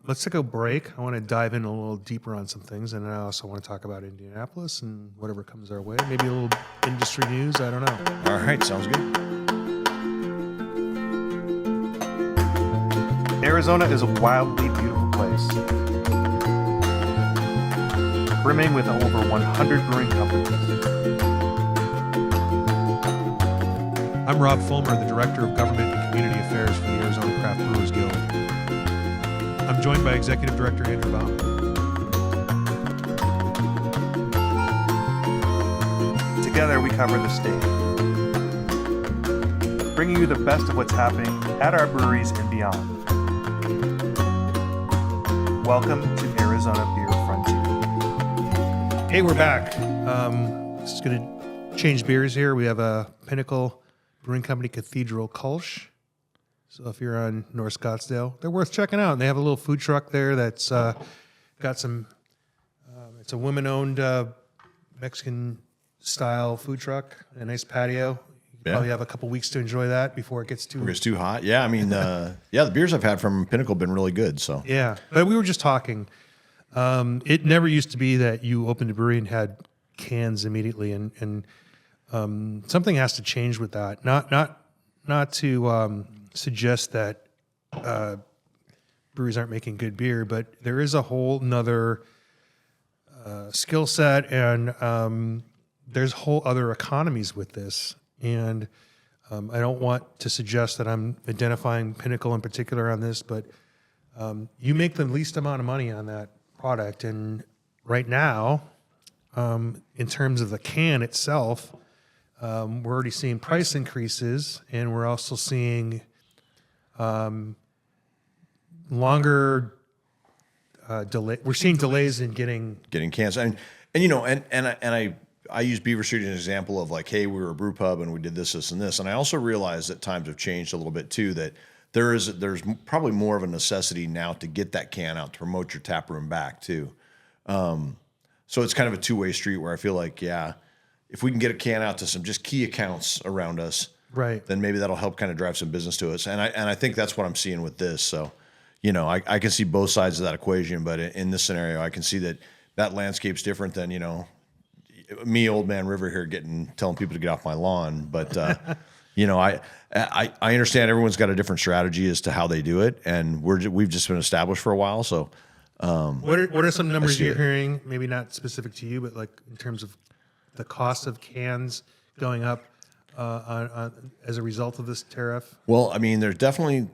Let's take a break. I want to dive in a little deeper on some things, and I also want to talk about Indianapolis and whatever comes our way. Maybe a little industry news. I don't know. All right, sounds good. Arizona is a wildly beautiful place, brimming with over 100 brewing companies. I'm Rob Fulmer, the Director of Government and Community Affairs for the Arizona Craft Brewers Guild. I'm joined by Executive Director Andrew Baum. Together we cover the state, bringing you the best of what's happening at our breweries and beyond. Welcome to Arizona Beer Frontier. Hey, we're back. Just going to change beers here. We have a Pinnacle Brewing Company Cathedral Kolsch. So if you're on North Scottsdale, they're worth checking out. And they have a little food truck there that's got some. It's a women-owned Mexican-style food truck. A nice patio. You probably have a couple weeks to enjoy that before it gets too. It's too hot. Yeah, I mean, the beers I've had from Pinnacle have been really good. So Yeah, but we were just talking. It never used to be that you opened a brewery and had cans immediately, and something has to change with that. Not to suggest that breweries aren't making good beer, but there is a whole nother skill set, and there's whole other economies with this. And I don't want to suggest that I'm identifying Pinnacle in particular on this, but you make the least amount of money on that product. And right now, in terms of the can itself, we're already seeing price increases, and we're also seeing longer delay. We're seeing delays in getting cans, and I use Beaver Street as an example of like, hey, we were a brew pub and we did this, and this, and I also realize that times have changed a little bit too. That there's probably more of a necessity now to get that can out to promote your tap room back too. So it's kind of a two-way street where I feel like, yeah, if we can get a can out to some just key accounts around us, right, then maybe that'll help kind of drive some business to us. And I think that's what I'm seeing with this. So, I can see both sides of that equation, but in this scenario, I can see that landscape's different than, me, old man River here, telling people to get off my lawn. But, I understand everyone's got a different strategy as to how they do it. And we've just been established for a while. So, what are some numbers you're it. hearing? Maybe not specific to you, but like in terms of the cost of cans going up. as a result of this tariff? Well, I mean, there's definitely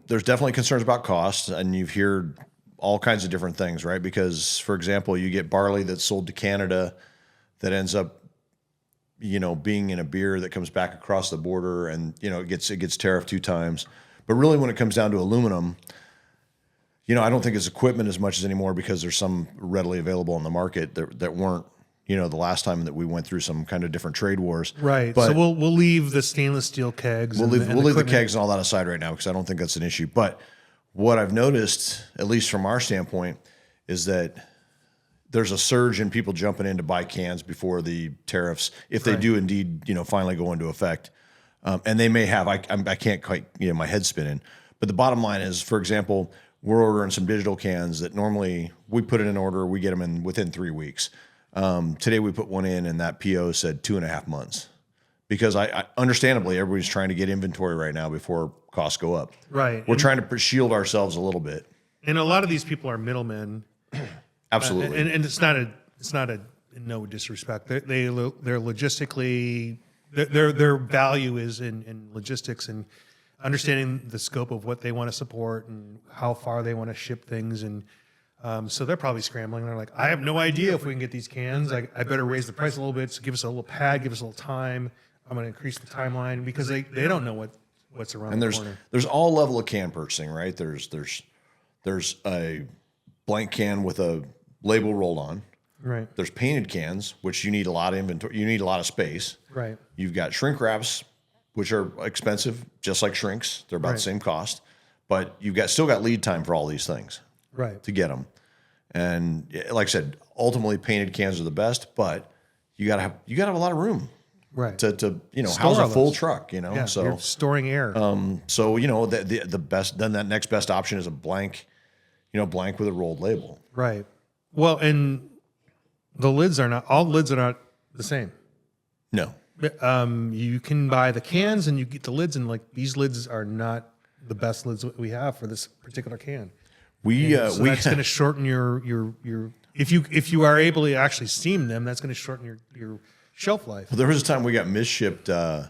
concerns about cost, and you've heard all kinds of different things, right? Because, for example, you get barley that's sold to Canada that ends up, being in a beer that comes back across the border, and it gets tariffed 2 times. But really, when it comes down to aluminum, I don't think it's equipment as much as anymore, because there's some readily available on the market that weren't, the last time that we went through some kind of different trade wars. Right. But So we'll leave the stainless steel kegs. We'll leave the equipment. kegs and all that aside right now, because I don't think that's an issue. But what I've noticed, at least from our standpoint, is that there's a surge in people jumping in to buy cans before the tariffs, if they do indeed, finally go into effect. And they may have. I can't quite get my head spinning. But the bottom line is, for example, we're ordering some digital cans that normally we put in an order, we get them in within 3 weeks. Today we put one in, and that PO said 2.5 months, because I understandably, everybody's trying to get inventory right now before costs go up. Right. We're trying to shield ourselves a little bit. And a lot of these people are middlemen. Absolutely. And it's not a no disrespect. They're logistically, their value is in logistics and understanding the scope of what they want to support and how far they want to ship things. And so they're probably scrambling. They're like, I have no idea if we can get these cans. I better raise the price a little bit. So give us a little pad, give us a little time. I'm going to increase the timeline, because they don't know what's around the corner. There's all level of can purchasing, right? There's a blank can with a label rolled on. Right. There's painted cans, which you need a lot of inventory. You need a lot of space. Right. You've got shrink wraps, which are expensive, just like shrinks. They're about Right. the same cost, but you've still got lead time for all these things Right. to get them. And like I said, ultimately painted cans are the best, but you gotta have a lot of room Right. to Store house a all full those. truck. Yeah, So you're storing air. so the best, then that next best option is a blank, blank with a rolled label. Right. Well, and all lids are not the same. No, You can buy the cans and you get the lids, and like these lids are not the best lids that we have for this particular can. So that's going to shorten your if you are able to actually steam them, that's going to shorten your shelf life. there was a time we got misshipped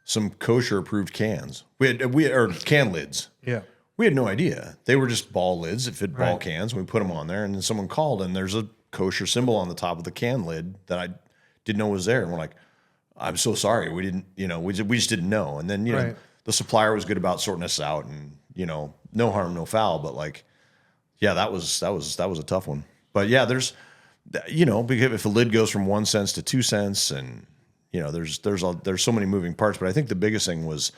some kosher approved cans. We had can lids. Yeah. We had no idea. They were just ball lids that fit ball Right. cans. We put them on there, and then someone called, and there's a kosher symbol on the top of the can lid that I didn't know was there. And we're like, I'm so sorry. We didn't, we just didn't know. And then, Right. the supplier was good about sorting us out, and, no harm, no foul. But like, yeah, that was a tough one. But yeah, there's, because if the lid goes from 1 cent to 2 cents, and, there's so many moving parts. But I think the biggest thing was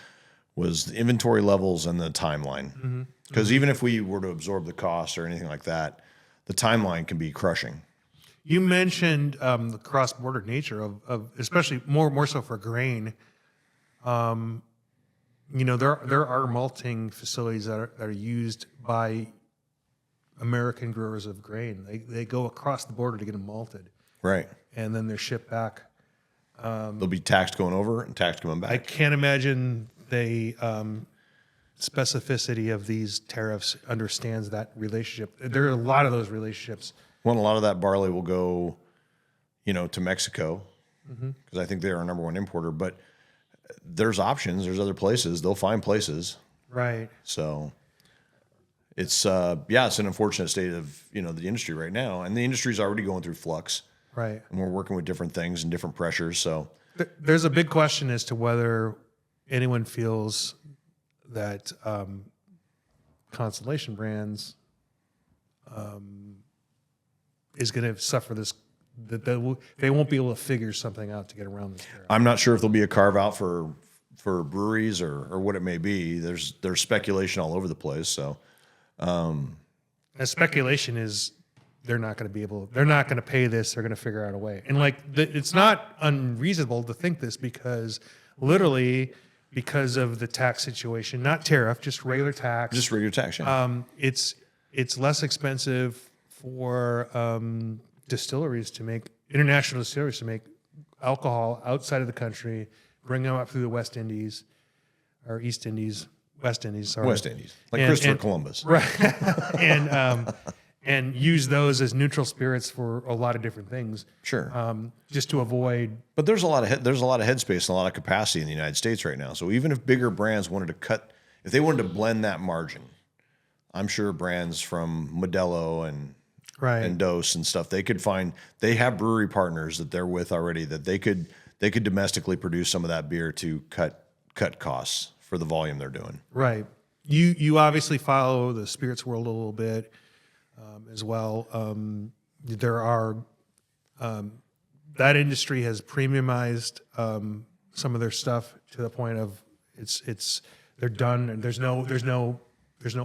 the inventory levels and the timeline. Because even if we were to absorb the cost or anything like that, the timeline can be crushing. You mentioned the cross-border nature of especially more so for grain. There are malting facilities that are used by American growers of grain. They go across the border to get them malted, Right. and then they're shipped back. They'll be taxed going over and taxed coming I back. can't imagine the specificity of these tariffs understands that relationship. There are a lot of those relationships. Well, a lot of that barley will go, to Mexico, because I think they're our number one importer. But there's options. There's other places. They'll find places. Right. So it's it's an unfortunate state of the industry right now, and the industry's already going through flux, Right. and we're working with different things and different pressures. So There's a big question as to whether anyone feels that Constellation Brands is going to suffer this, that they won't be able to figure something out to get around this tariff. I'm not sure if there'll be a carve out for breweries or what it may be. There's speculation all over the place. So And speculation is they're not going to pay this. They're going to figure out a way. And it's not unreasonable to think this, because literally because of the tax situation, not tariff, just regular tax. just regular tax. Yeah. It's less expensive for international distilleries to make alcohol outside of the country, bring them up through the West Indies or East Indies, West Indies, sorry. West Indies, like And- Christopher and- Columbus. Right. and use those as neutral spirits for a lot of different things. Sure. Just to avoid. But there's a lot of headspace and a lot of capacity in the United States right now. So even if bigger brands wanted to cut, if they wanted to blend that margin, I'm sure brands from Modelo and Right. and Dose and stuff, they have brewery partners that they're with already that they could domestically produce some of that beer to cut costs for the volume they're doing. Right. You obviously follow the spirits world a little bit as well. There are that industry has premiumized some of their stuff to the point of they're done, and there's no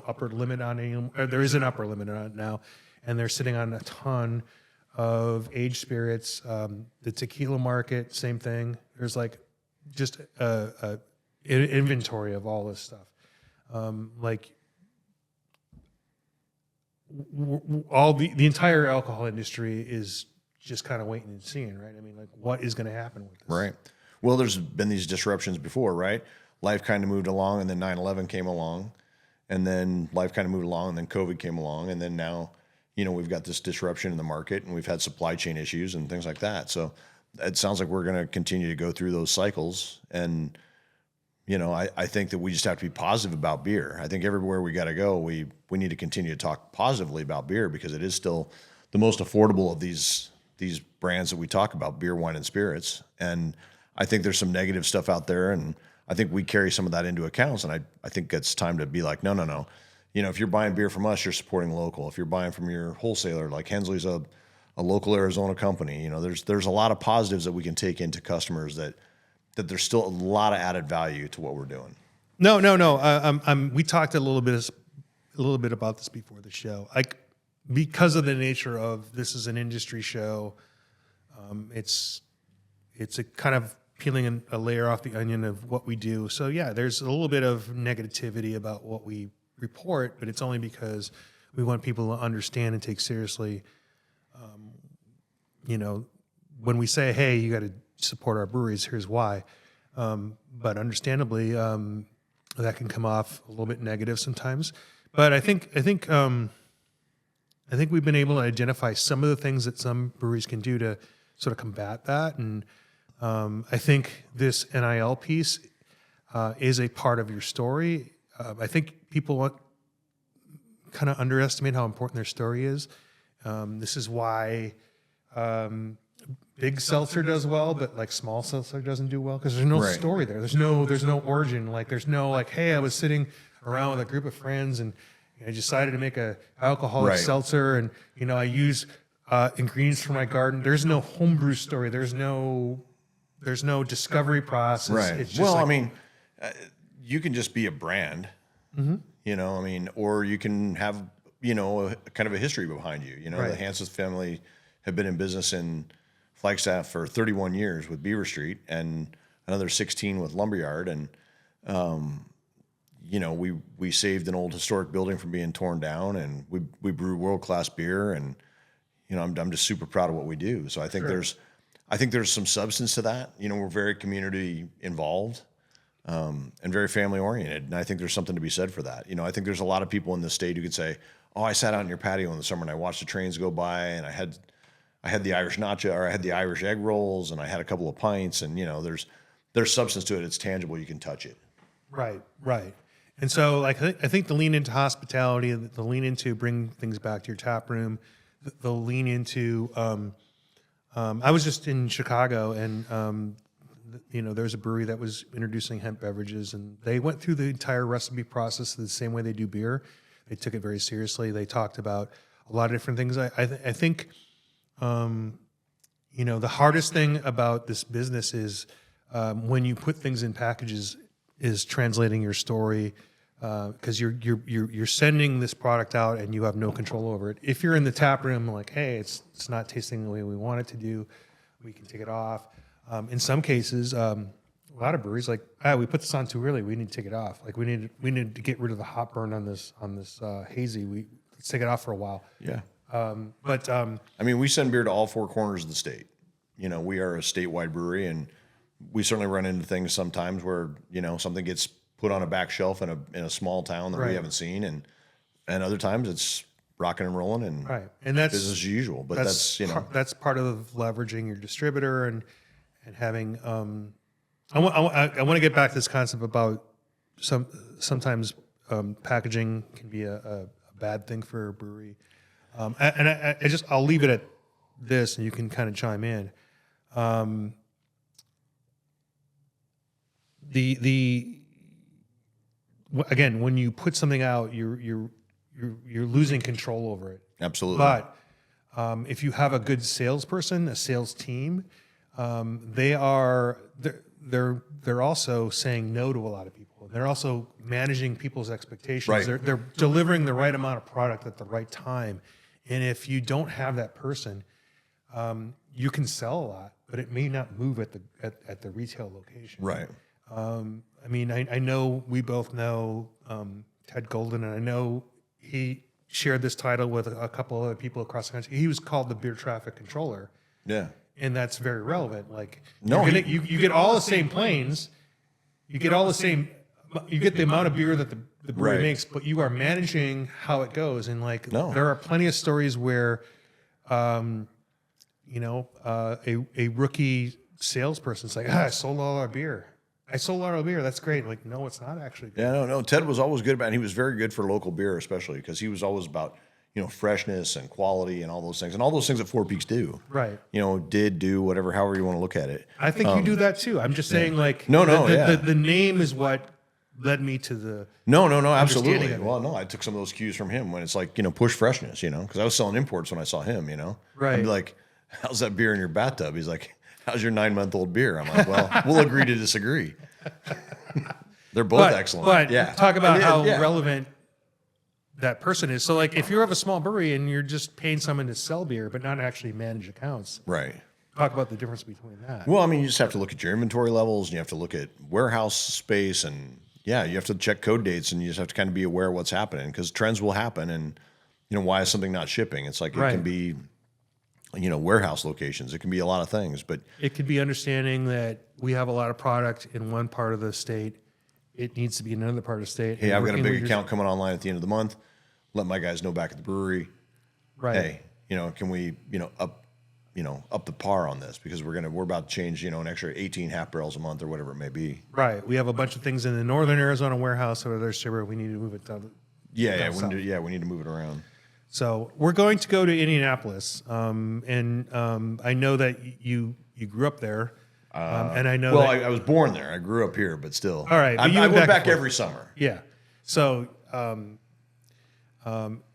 upper limit on it. There is an upper limit on it now, and they're sitting on a ton of aged spirits. The tequila market, same thing. There's like just a inventory of all this stuff. All the entire alcohol industry is just kind of waiting and seeing, right? I mean, like, what is going to happen with this? Right. Well, there's been these disruptions before, right? Life kind of moved along, and then 9/11 came along, and then life kind of moved along, and then COVID came along, and then now, we've got this disruption in the market, and we've had supply chain issues and things like that. So it sounds like we're going to continue to go through those cycles. And, I think that we just have to be positive about beer. I think everywhere we got to go, we need to continue to talk positively about beer because it is still the most affordable of these brands that we talk about, beer, wine, and spirits. And I think there's some negative stuff out there, and I think we carry some of that into accounts. And I think it's time to be like, no. If you're buying beer from us, you're supporting local. If you're buying from your wholesaler, like Hensley's a local Arizona company, there's a lot of positives that we can take into customers that there's still a lot of added value to what we're doing. No. We talked a little bit about this before the show. Like, because of the nature of this is an industry show, it's a kind of peeling a layer off the onion of what we do. So yeah, there's a little bit of negativity about what we report, but it's only because we want people to understand and take seriously. When we say, "Hey, you got to support our breweries," here's why. But understandably, that can come off a little bit negative sometimes. But I think we've been able to identify some of the things that some breweries can do to sort of combat that. And I think this NIL piece is a part of your story. I think people kind of underestimate how important their story is. This is why big seltzer does well, but like small seltzer doesn't do well because there's no story there. There's no origin. Like, there's no like, hey, I was sitting around with a group of friends and I decided to make a alcoholic seltzer, and I use ingredients from my garden. There's no homebrew story. There's no discovery process. Right. It's just you can just be a brand, or you can have, kind of a history behind you. The Hanseth family have been in business in Flagstaff for 31 years with Beaver Street and another 16 with Lumberyard. And, we saved an old historic building from being torn down, and we brew world-class beer. And, I'm just super proud of what we do. So I think there's some substance to that. We're very community involved, and very family oriented. And I think there's something to be said for that. I think there's a lot of people in the state who could say, "Oh, I sat out in your patio in the summer and I watched the trains go by, and I had the Irish nacho, or I had the Irish egg rolls, and I had a couple of pints." And there's substance to it. It's tangible. You can touch it. Right. And so, I think the lean into hospitality, the lean into bring things back to your tap room, the lean into. I was just in Chicago, and there's a brewery that was introducing hemp beverages, and they went through the entire recipe process the same way they do beer. They took it very seriously. They talked about a lot of different things. I think, the hardest thing about this business is when you put things in packages is translating your story, because you're sending this product out and you have no control over it. If you're in the tap room, like, hey, it's not tasting the way we want it to do, we can take it off. In some cases, a lot of breweries like, we put this on too early, we need to take it off. Like, we need to get rid of the hop burn on this hazy. Let's take it off for a while. Yeah. We send beer to all four corners of the state. We are a statewide brewery, and we certainly run into things sometimes where, something gets put on a back shelf in a small town that we haven't seen. And other times it's rocking and rolling and Right. And that's business as usual. But that's you know, that's part of leveraging your distributor and having. I want to get back to this concept about sometimes packaging can be a bad thing for a brewery, and I'll leave it at this, and you can kind of chime in. Again, when you put something out, you're losing control over it. absolutely. But if you have a good salesperson, a sales team, they're also saying no to a lot of people. They're also managing people's expectations. Right. They're delivering the right amount of product at the right time. And if you don't have that person, you can sell a lot, but it may not move at the retail location. Right. I mean, I know we both know Ted Golden, and I know he shared this title with a couple other people across the country. He was called the beer traffic controller, Yeah. and that's very relevant. Like, No, you get all the same planes, you get all the same, you get the amount of beer that the brewery Right. makes, but you are managing how it goes. And like, No. there are plenty of stories where, a rookie salesperson's like, I sold all our beer. That's great. Like, no, it's not actually good. Yeah, no. Ted was always good about it. And he was very good for local beer, especially because he was always about, freshness and quality and all those things. And all those things that Four Peaks do. Right. Do, whatever, however you want to look at it. I think you do that too. I'm just saying, like, No, the, yeah. the name is what led me to the. No, understanding absolutely. of it. Well, no, I took some of those cues from him when it's like, push freshness, because I was selling imports when I saw him, Right. I'd be like, how's that beer in your bathtub? He's like, how's your 9-month-old beer? I'm like, well, we'll agree to disagree. They're both excellent. But yeah. talk about And how yeah. relevant that person is. So, like, if you have a small brewery and you're just paying someone to sell beer but not actually manage accounts, Right. talk about the difference between that. Well, I mean, you just have to look at your inventory levels, and you have to look at warehouse space, and you have to check code dates, and you just have to kind of be aware of what's happening because trends will happen. And why is something not shipping? It's like it Right. can be, warehouse locations. It can be a lot of things, but It could be understanding that we have a lot of product in one part of the state. It needs to be in another part of the state. hey, And I've got a working big with your- account coming online at the end of the month. Let my guys know back at the brewery. Right. Hey, can we, up the par on this because we're about to change, an extra 18 half barrels a month or whatever it may be. Right. We have a bunch of things in the northern Arizona warehouse or there's sugar. We need to move it down. Yeah, south. we need to move it around. So we're going to go to Indianapolis, and I know that you grew up there, and I know Well, that I was born there. I grew up here, but still. All right, but you I went went back back and forth. every summer. yeah. So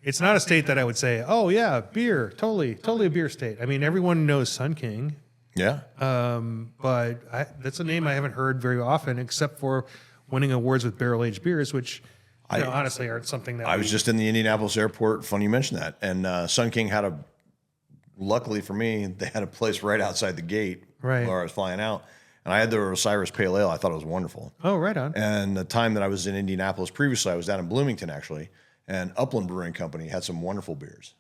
it's not a state that I would say, oh yeah, beer, totally a beer state. I mean, everyone knows Sun King, Yeah. but that's a name I haven't heard very often, except for winning awards with barrel aged beers, which honestly aren't something that I was just in the Indianapolis airport. Funny you mentioned that. And Sun King luckily for me, they had a place right outside the gate Right. where I was flying out. And I had their Osiris Pale Ale. I thought it was wonderful. Oh, right on. And the time that I was in Indianapolis previously, I was down in Bloomington actually, and Upland Brewing Company had some wonderful beers.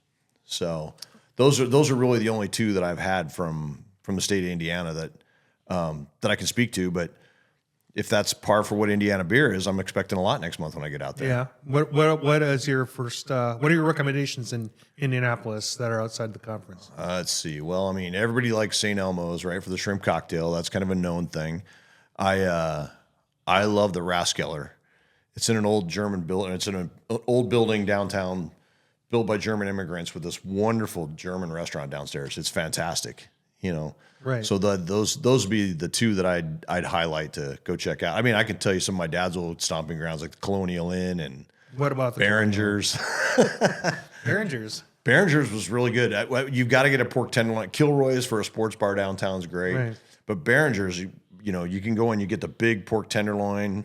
So those are really the only two that I've had from the state of Indiana that I can speak to. But if that's par for what Indiana beer is, I'm expecting a lot next month when I get out there. Yeah. What is your first? What are your recommendations in Indianapolis that are outside the conference? Let's see. Well, I mean, everybody likes St. Elmo's, right, for the shrimp cocktail. That's kind of a known thing. I love the Raskeller. It's in an old German building. It's in an old building downtown, built by German immigrants with this wonderful German restaurant downstairs. It's fantastic. Right. So those would be the two that I'd highlight to go check out. I mean, I could tell you some of my dad's old stomping grounds, like the Colonial Inn and What about the Behringer's. Behringer's? Behringer's was really good. You've got to get a pork tenderloin. Kilroy's for a sports bar downtown is great. Right. But Behringer's, you can go and you get the big pork tenderloin,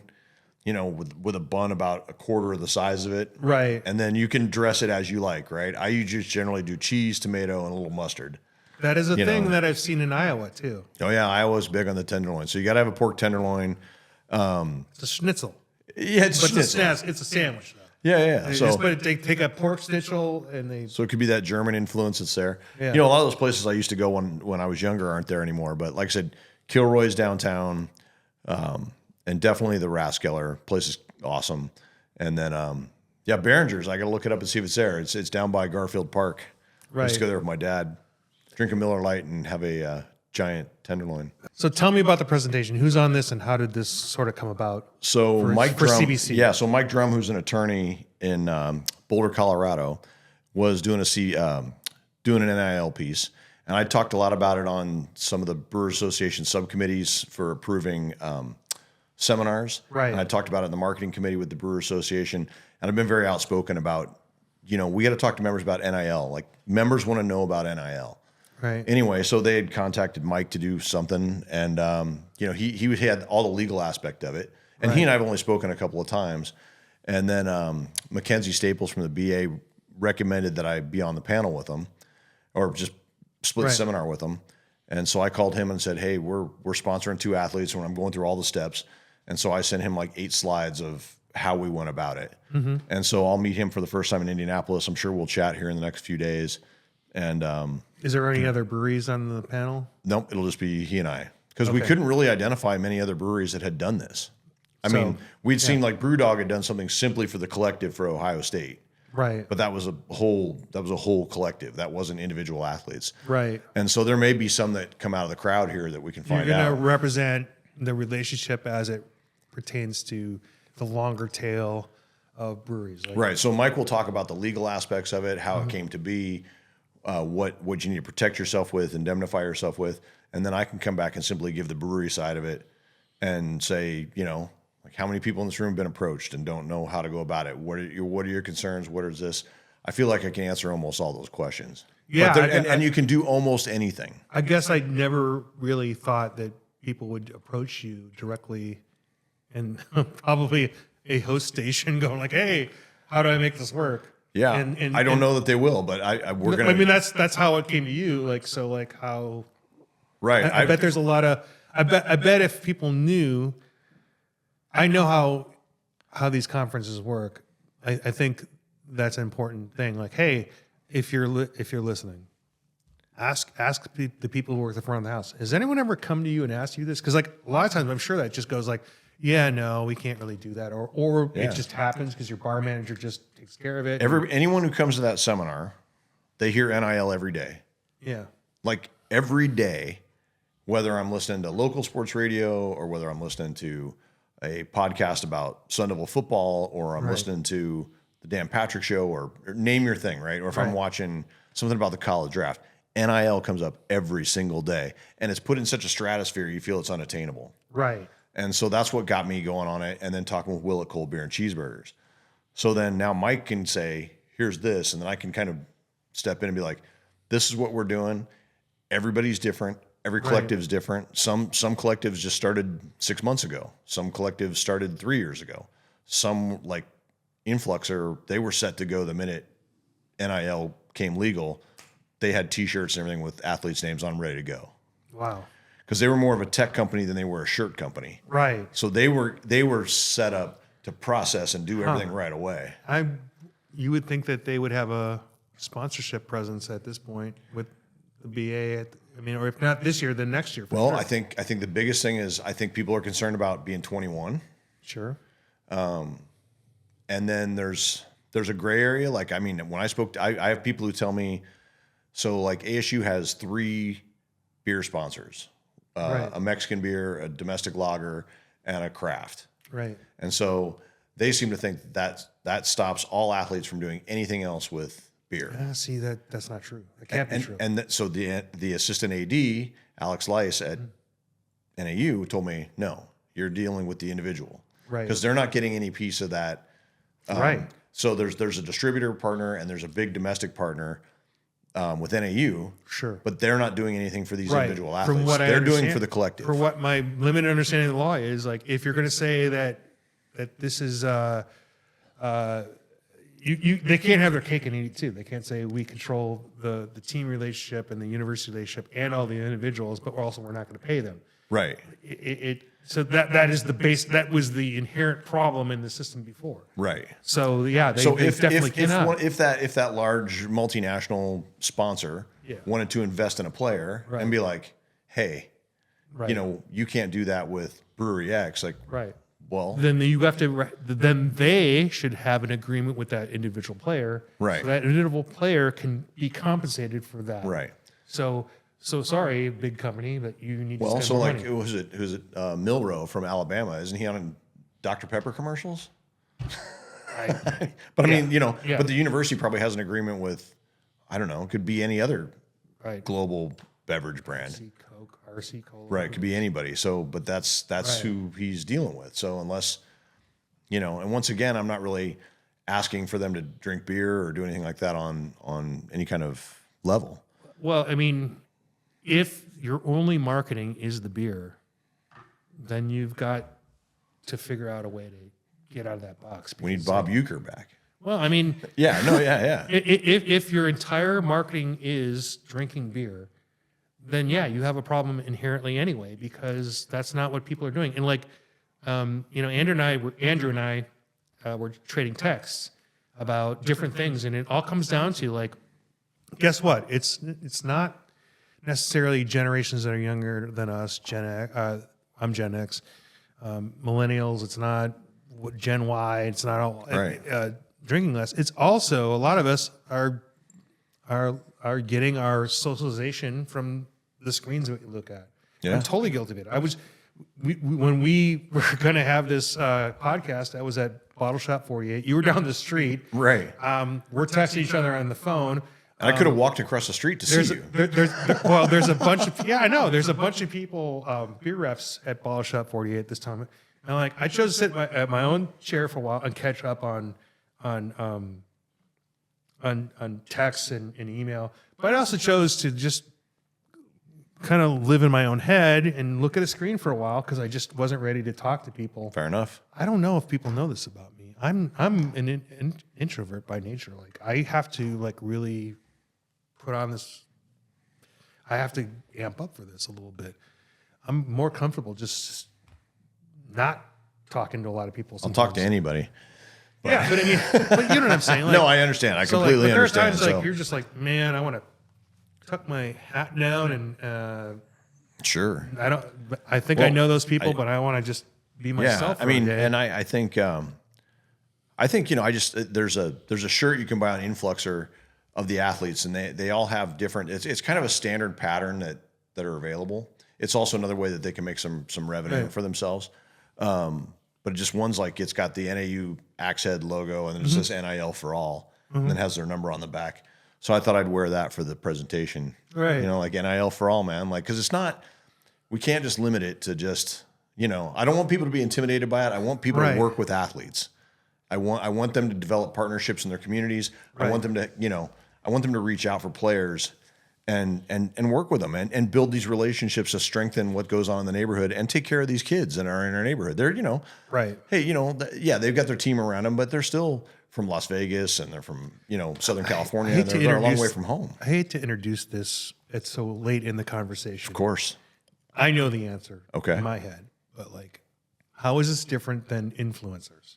with a bun about a quarter of the size of it. Right. And then you can dress it as you like, right? I just generally do cheese, tomato, and a little mustard. That is a You thing know. that I've seen in Iowa too. Oh yeah, Iowa's big on the tenderloin. So you got to have a pork tenderloin. It's a schnitzel, Yeah, it's but schnitzel. it's a sandwich though. Yeah. They So just they take a pork schnitzel and they So it could be that German influence that's there. Yeah. A lot of those places I used to go when I was younger aren't there anymore. But like I said, Kilroy's downtown, and definitely the Raskeller place is awesome. And then Yeah, Behringer's. I got to look it up and see if it's there. It's down by Garfield Park. I used to go Right. there with my dad, drink a Miller Lite, and have a giant tenderloin. So tell me about the presentation. Who's on this and how did this sort of come about? So For Mike Drum, CBC. yeah. So Mike Drum, who's an attorney in Boulder, Colorado, was doing doing an NIL piece, and I talked a lot about it on some of the Brewer Association subcommittees for approving seminars. Right. And I talked about it in the marketing committee with the Brewer Association, and I've been very outspoken about, we got to talk to members about NIL. Like members want to know about NIL. Right. Anyway, so they had contacted Mike to do something, and he had all the legal aspect of it, and he and I have only spoken a couple of times, and then Mackenzie Staples from the BA recommended that I be on the panel with them, or just split Right. the seminar with them, and so I called him and said, hey, we're sponsoring 2 athletes, and I'm going through all the steps, and so I sent him like 8 slides of how we went about it, and so I'll meet him for the first time in Indianapolis. I'm sure we'll chat here in the next few days, and Is there any other breweries on the panel? nope, it'll just be he and I, because we couldn't really identify many other breweries that had done this. I mean, we'd seen like BrewDog had done something simply for the collective for Ohio State, Right. but that was a whole collective. That wasn't individual athletes. Right. And so there may be some that come out of the crowd here that we can You're find going to out. represent the relationship as it pertains to the longer tail of breweries. Like, Right. So Mike will talk about the legal aspects of it, how it came to be, what you need to protect yourself with, indemnify yourself with, and then I can come back and simply give the brewery side of it and say, like how many people in this room have been approached and don't know how to go about it? What are your concerns? What is this? I feel like I can answer almost all those questions. Yeah, But and you can do almost anything. I guess I never really thought that people would approach you directly and probably a host station going like, hey, how do I make this work? Yeah. And I don't and- know that they will, but we're going I to. mean, that's how it came to you. Like, so like how, Right. I bet there's a lot of, I bet if people knew, I know how these conferences work. I think that's an important thing. Like, hey, if you're listening, ask the people who work at the front of the house. Has anyone ever come to you and asked you this? Because like a lot of times, I'm sure that just goes like, yeah, no, we can't really do that, or Yeah. it just happens because your bar manager just takes care of it. anyone who comes to that seminar, they hear NIL every day. Yeah, Like every day, whether I'm listening to local sports radio or whether I'm listening to a podcast about Sun Devil football or I'm listening to the Dan Patrick Show or name your thing, right? Or if I'm watching something about the college draft, NIL comes up every single day, and it's put in such a stratosphere you feel it's unattainable. right. And so that's what got me going on it. And then talking with Will at Cold Beer and Cheeseburgers. So then now Mike can say, here's this. And then I can kind of step in and be like, this is what we're doing. Everybody's different. Every collective's different. Some collectives just started 6 months ago. Some collectives started 3 years ago. Some like Influxer, they were set to go the minute NIL came legal. They had T-shirts and everything with athletes' names on, ready to go. Wow. Because they were more of a tech company than they were a shirt company. Right. So they were set up to process and do everything right away. You would think that they would have a sponsorship presence at this point with the BA. Or if not this year, then next year. For Well, sure. I think the biggest thing is I think people are concerned about being 21, Sure. and then there's a gray area. Like when I spoke, I have people who tell me, so like ASU has 3 beer sponsors, Right. a Mexican beer, a domestic lager, and a craft. Right. And so they seem to think that stops all athletes from doing anything else with beer. See, that's not true. It can't be true. So the assistant AD, Alex Lice at NAU, told me, no, you're dealing with the individual. Right. Because they're not getting any piece of that. Right. So there's a distributor partner and there's a big domestic partner with NAU. Sure. But they're not doing anything for these Right. individual athletes. From what I They're doing understand- for the collective. For what my limited understanding of the law is, like, if you're going to say that this is, they can't have their cake and eat it too. They can't say we control the team relationship and the university relationship and all the individuals, but we're not going to pay them. Right. So that is the base. That was the inherent problem in the system before. Right. So yeah, they If definitely cannot. if that large multinational sponsor Yeah. wanted to invest in a player Right. and be like, hey, Right. you can't do that with Brewery X. Like, Right. Well, then you have to, then they should have an agreement with that individual player. Right. So that individual player can be compensated for that. right. So sorry, big company, but you need to Well, spend so more like, money. who's it? Milrow from Alabama. Isn't he on Dr. Pepper commercials? But I mean, yeah. but the university probably has an agreement with, I don't know, it could be any other Right. global beverage brand. RC Coke, RC Cola. Right. It could be anybody. So, but that's Right. who he's dealing with. So unless, and once again, I'm not really asking for them to drink beer or do anything like that on any kind of level. Well, I mean, if your only marketing is the beer, then you've got to figure out a way to get out of that box. We need because, Bob Euchre back. Well, I mean, Yeah. No. Yeah. Yeah. if your entire marketing is drinking beer, then yeah, you have a problem inherently anyway, because that's not what people are doing. And like, Andrew and I were trading texts about different things, and it all comes down to like, guess what? It's not necessarily generations that are younger than us. I'm Gen X, millennials. It's not Gen Y. It's not all Right. drinking less. It's also a lot of us are getting our socialization from the screens that we look at. Yeah. I'm totally guilty of it. When we were going to have this podcast, I was at Bottle Shop 48. You were down the street. Right. We're texting each other on the phone. And I could have walked across the street to see you. There's a bunch of, I know. There's a bunch of people, beer reps at Bottle Shop 48 this time. And like, I chose to sit at my own chair for a while and catch up on text and email. But I also chose to just kind of live in my own head and look at a screen for a while because I just wasn't ready to talk to people. Fair enough. I don't know if people know this about me. I'm an introvert by nature. Like I have to like really put on this. I have to amp up for this a little bit. I'm more comfortable just not talking to a lot of people. I'll talk to anybody. Yeah, but I mean, but you know what I'm saying? Like, No, I understand. I so, completely but there are understand. times So, like you're just like, man, I want to tuck my hat down and sure. I think I know those people, but I want to just be myself. I mean, for a day. and I think there's a shirt you can buy on Influxer of the athletes, and they all have different. It's kind of a standard pattern that are available. It's also another way that they can make some revenue Right. for themselves. But just one's like it's got the NAU Axe Head logo, and then it says NIL for all, and then has their number on the back. So I thought I'd wear that for the presentation. Right. Like NIL for all, man. Like, because it's not. We can't just limit it to just. I don't want people to be intimidated by it. I want people Right. to work with athletes. I want them to develop partnerships in their communities. I want them to, I want them to reach out for players and work with them and build these relationships to strengthen what goes on in the neighborhood and take care of these kids that are in our neighborhood. They're, right. hey, they've got their team around them, but they're still from Las Vegas and they're from, Southern California. And they're a long way from home. I hate to introduce this. It's so late in the conversation. Of course. I know the answer. Okay. In my head, but like, how is this different than influencers?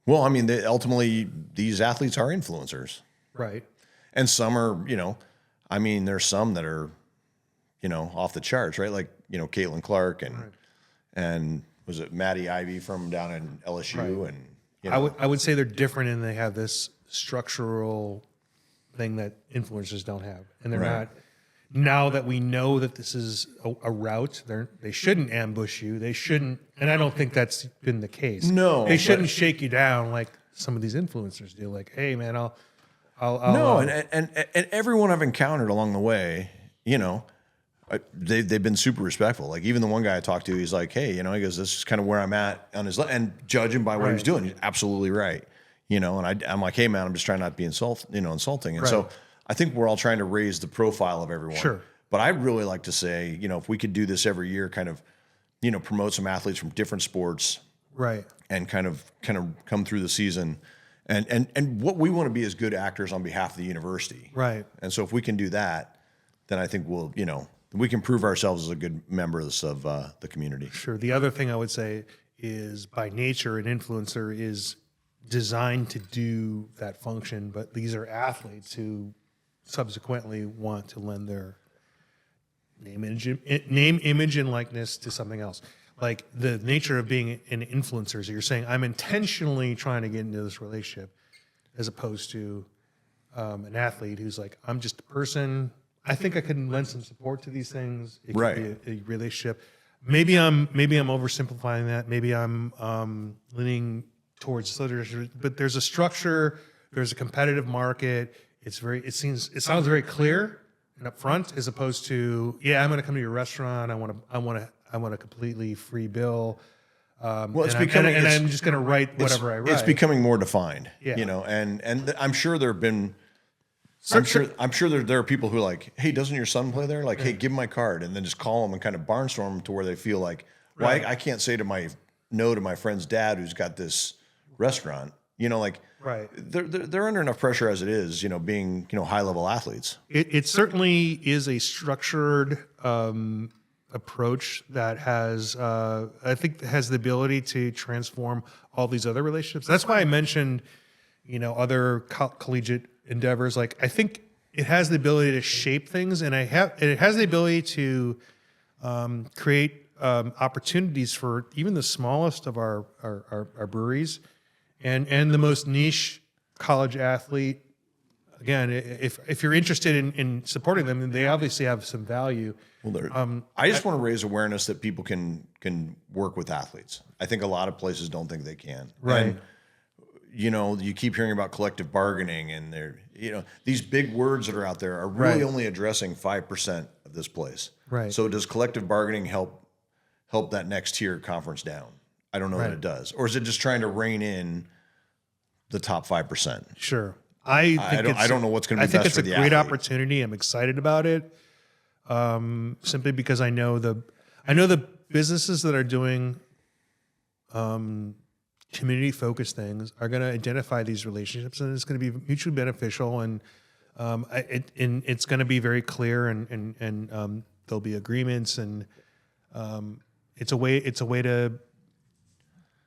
Well, I mean, ultimately, these athletes are influencers. Right. And some are, there's some that are, off the charts, right? Like, Caitlin Clark and was it Maddie Ivy from down in LSU? Right. And, I would say they're different and they have this structural thing that influencers don't have. And they're Right. not, now that we know that this is a route, they shouldn't ambush you. They shouldn't, and I don't think that's been the case. No, They shouldn't but- shake you down like some of these influencers do. Like, hey man, I'll no, and everyone I've encountered along the way, they've been super respectful. Like even the one guy I talked to, he's like, hey, he goes, this is kind of where I'm at on his, and judging by what he was Right. doing, he's absolutely right. And I'm like, hey man, I'm just trying not to be insulting. And so Right. I think we're all trying to raise the profile of everyone. Sure. But I'd really like to say, if we could do this every year, kind of, promote some athletes from different sports right. and kind of come through the season. And what we want to be is good actors on behalf of the university. Right. And so if we can do that, then I think we can prove ourselves as a good member of the community. Sure. The other thing I would say is by nature, an influencer is designed to do that function, but these are athletes who subsequently want to lend their name, image, and likeness to something else. like the nature of being an influencer is you're saying, I'm intentionally trying to get into this relationship, as opposed to an athlete who's like, I'm just a person. I think I can lend some support to these things. It could be a relationship. Maybe I'm oversimplifying that. Maybe I'm leaning towards literature, but there's a structure. There's a competitive market. It sounds very clear and upfront, as opposed to, I'm going to come to your restaurant. I want a completely free bill. Well, it's and becoming, I'm just going to write whatever I write. It's becoming more defined, Yeah. you know, and I'm sure there have been, I'm sure there are people who are like, hey, doesn't your son play there? Like, hey, give him my card, and then just call them and kind of barnstorm them to where they feel like, well, I can't say to my friend's dad who's got this restaurant, you know, like, Right. They're under enough pressure as it is, you know, being, you know, high level athletes. It certainly is a structured approach that has, I think, has the ability to transform all these other relationships. That's why I mentioned, you know, other collegiate endeavors. Like, I think it has the ability to shape things, and it has the ability to create opportunities for even the smallest of our breweries and the most niche college athlete. Again, if you're interested in supporting them, then they obviously have some value. Well, I just want to raise awareness that people can work with athletes. I think a lot of places don't think they can. Right. And, you know, you keep hearing about collective bargaining, and they're, you know, these big words that are out there are really only addressing 5% of this place. Right. So does collective bargaining help that next tier conference down? I don't know that it does. Or is it just trying to rein in the top 5%? Sure. I don't know what's going to be best for the I think it's a great athlete. opportunity. I'm excited about it, simply because I know the businesses that are doing community focused things are going to identify these relationships, and it's going to be mutually beneficial, and it's going to be very clear, and there'll be agreements, and it's a way to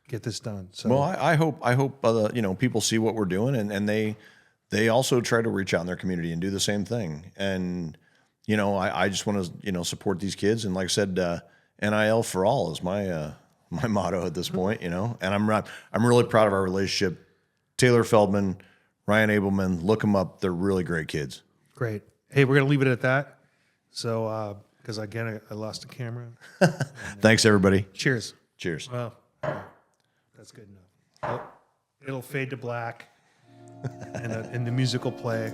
get this done. So, well, I hope you know, people see what we're doing, and they also try to reach out in their community and do the same thing. And, you know, I just want to, you know, support these kids. And like I said, NIL for all is my motto at this point, you know, and I'm really proud of our relationship. Taylor Feldman, Ryan Abelman, look them up. They're really great kids. great. Hey, we're going to leave it at that. So, because again, I lost the camera. Thanks, everybody. Cheers. Cheers. Well, that's good enough. It'll fade to black, and the music will play.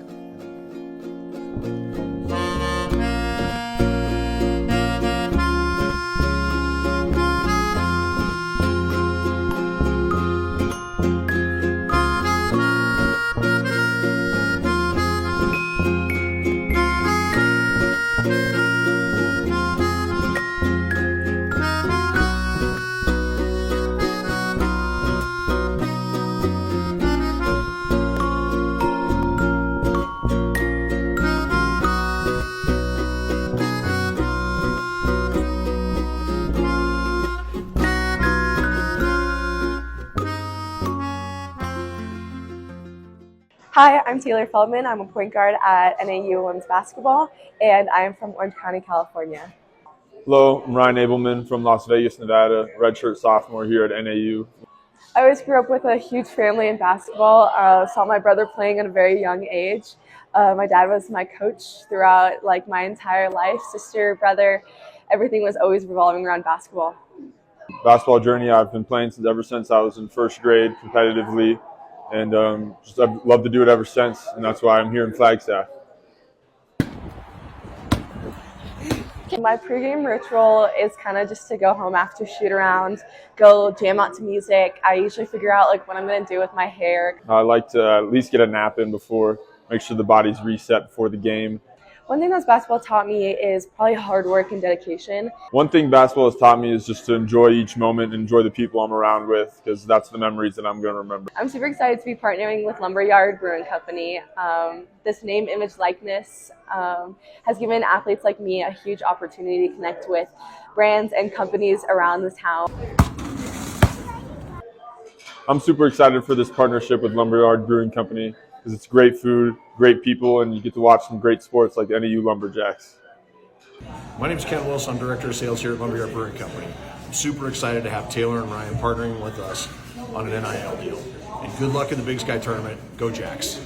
Hi, I'm Taylor Feldman. I'm a point guard at NAU Women's Basketball, and I am from Orange County, California. Hello, I'm Ryan Abelman from Las Vegas, Nevada, redshirt sophomore here at NAU. I always grew up with a huge family in basketball. Saw my brother playing at a very young age. My dad was my coach throughout like my entire life. Sister, brother, everything was always revolving around basketball. Basketball journey, I've been playing ever since I was in first grade competitively, and I've loved to do it ever since, and that's why I'm here in Flagstaff. My pregame ritual is kind of just to go home after shoot around, go jam out to music. I usually figure out like what I'm going to do with my hair. I like to at least get a nap in before, make sure the body's reset before the game. One thing that basketball taught me is probably hard work and dedication. One thing basketball has taught me is just to enjoy each moment, enjoy the people I'm around with, because that's the memories that I'm going to remember. I'm super excited to be partnering with Lumberyard Brewing Company. This name, image, likeness has given athletes like me a huge opportunity to connect with brands and companies around the town. I'm super excited for this partnership with Lumberyard Brewing Company because it's great food, great people, and you get to watch some great sports like NAU Lumberjacks. My name is Ken Wilson. I'm Director of Sales here at Lumberyard Brewing Company. I'm super excited to have Taylor and Ryan partnering with us on an NIL deal. And good luck in the Big Sky Tournament. Go Jacks.